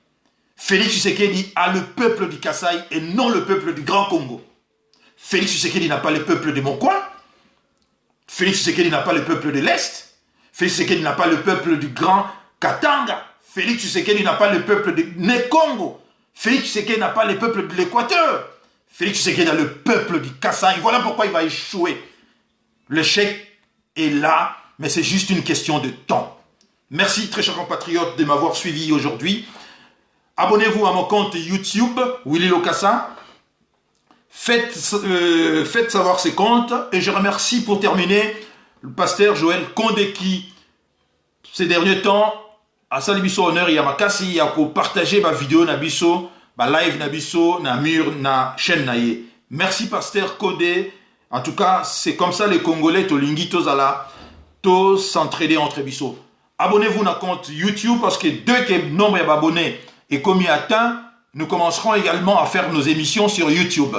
Félix Tshisekedi a le peuple du Kasaï et non le peuple du Grand Congo. Félix Tshisekedi n'a pas le peuple de mon coin. Félix Tshisekedi n'a pas le peuple de l'Est. Félix Tshisekedi n'a pas le peuple du Grand Katanga. Félix Tshisekedi n'a pas le peuple de Né-Congo. Félix Tshisekedi n'a pas le peuple de l'Équateur. Félix Tshisekedi a le peuple du Kasaï. Voilà pourquoi il va échouer. L'échec est là, mais c'est juste une question de temps. Merci très chers compatriotes de m'avoir suivi aujourd'hui. Abonnez-vous à mon compte YouTube, Willy Lokassa. Faites savoir ses comptes. Et je remercie pour terminer le pasteur Joël Kondé qui, ces derniers temps, a sali biso honneur ya makasi ya ko partager ma vidéo na biso, ma live na biso, na mur, na chaîne na ye. Merci pasteur Kondé. En tout cas, c'est comme ça les Congolais, to lingi, to zala, to s'entraider entre biso. Abonnez-vous à compte YouTube parce que dès que le nombre d'abonnés est commis atteint, nous commencerons également à faire nos émissions sur YouTube.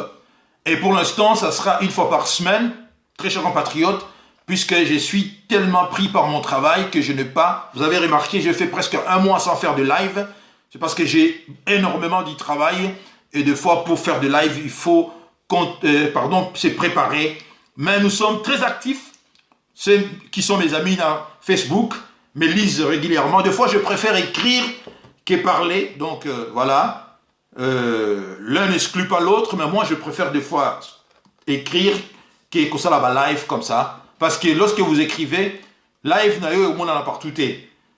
Et pour l'instant, ça sera une fois par semaine, très chers compatriotes, puisque je suis tellement pris par mon travail que je n'ai pas... Vous avez remarqué, j'ai fait presque un mois sans faire de live. C'est parce que j'ai énormément de travail. Et des fois, pour faire de live, il faut se préparer. Mais nous sommes très actifs. Ceux qui sont mes amis dans Facebook me lisent régulièrement. Des fois, je préfère écrire que parler. Donc, voilà. L'un n'exclut pas l'autre, mais moi, je préfère des fois écrire que ça là live comme ça. Parce que lorsque vous écrivez, live, au monde en a partout.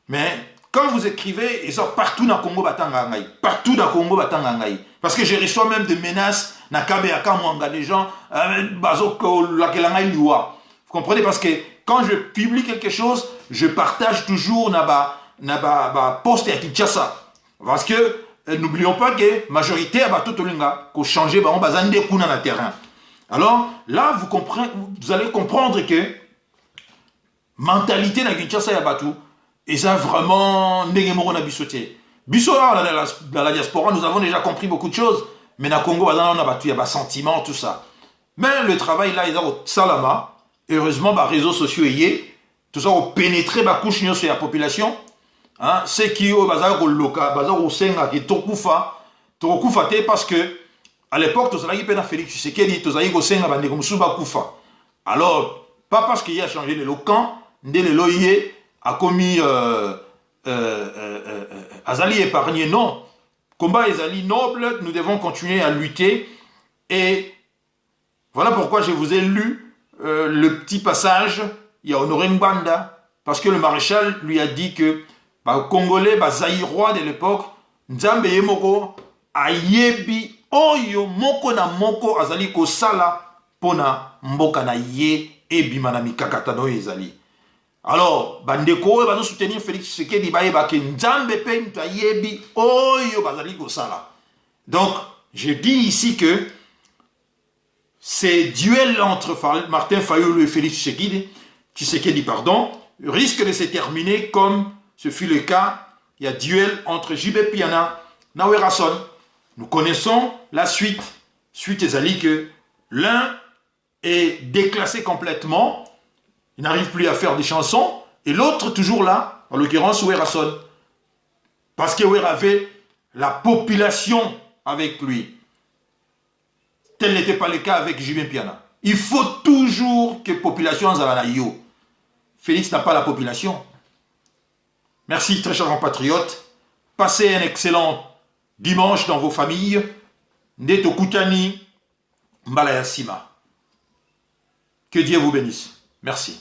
Mais quand vous écrivez, ils sont partout dans le Congo Batangangaï. Partout dans le Congo Batangangaï. Parce que je reçois même des menaces, na Kabéaka, des gens, vous comprenez? Parce que quand je publie quelque chose, je partage toujours na post à Kinshasa. Parce que n'oublions pas que la majorité a tout qu'on change dans le terrain. Alors là, vous allez comprendre que mentalité na Kinshasa ya batu, et ça vraiment n'engemoro na bisoté. Biso dans la diaspora, nous avons déjà compris beaucoup de choses, mais na Congo, on a batu, il y a sentiment, tout ça. Mais le travail là, ils ont salama. Heureusement, les réseaux sociaux tout ça ont pénétré la couche sur la population. Hein, ceux qui ont bazar au local, bazar au senga qui tokufa parce que à l'époque, tous les gens Félix Tshisekedi, tous les gens bande comme Suba Kufa. Alors, pas parce qu'il a changé le camp, ndé le loyer a commis Azali épargné, non. Combat Azali noble, nous devons continuer à lutter. Et voilà pourquoi je vous ai lu le petit passage, il y a Honoré Mbanda, parce que le maréchal lui a dit que les Congolais, les Zaïrois de l'époque, Nzambe Yemoko, Ayebi, Oyo, Moko na Moko, Azali Kosala, Pona, Mboka na Ye, Ebima na Mikakata no Ezali. Alors, bandeko, ils vont soutenir Félix Tshisekedi, Nzambe pe mtayebi, oyo bazali kosala. Donc, je dis ici que ces duels entre Martin Fayulu et Félix Tshisekedi, risquent de se terminer comme ce fut le cas. Il y a duel entre JB Piana et Werrason. Nous connaissons la suite. Suite ezali que l'un est déclassé complètement, il n'arrive plus à faire des chansons, et l'autre toujours là, en l'occurrence Werrason. Parce que Wer avait la population avec lui. Tel n'était pas le cas avec JB Piana. Il faut toujours que la population soit yo. Félix n'a pas la population. Merci très chers compatriotes. Passez un excellent dimanche dans vos familles. Neto Koutani, Mbalayasima. Que Dieu vous bénisse. Merci.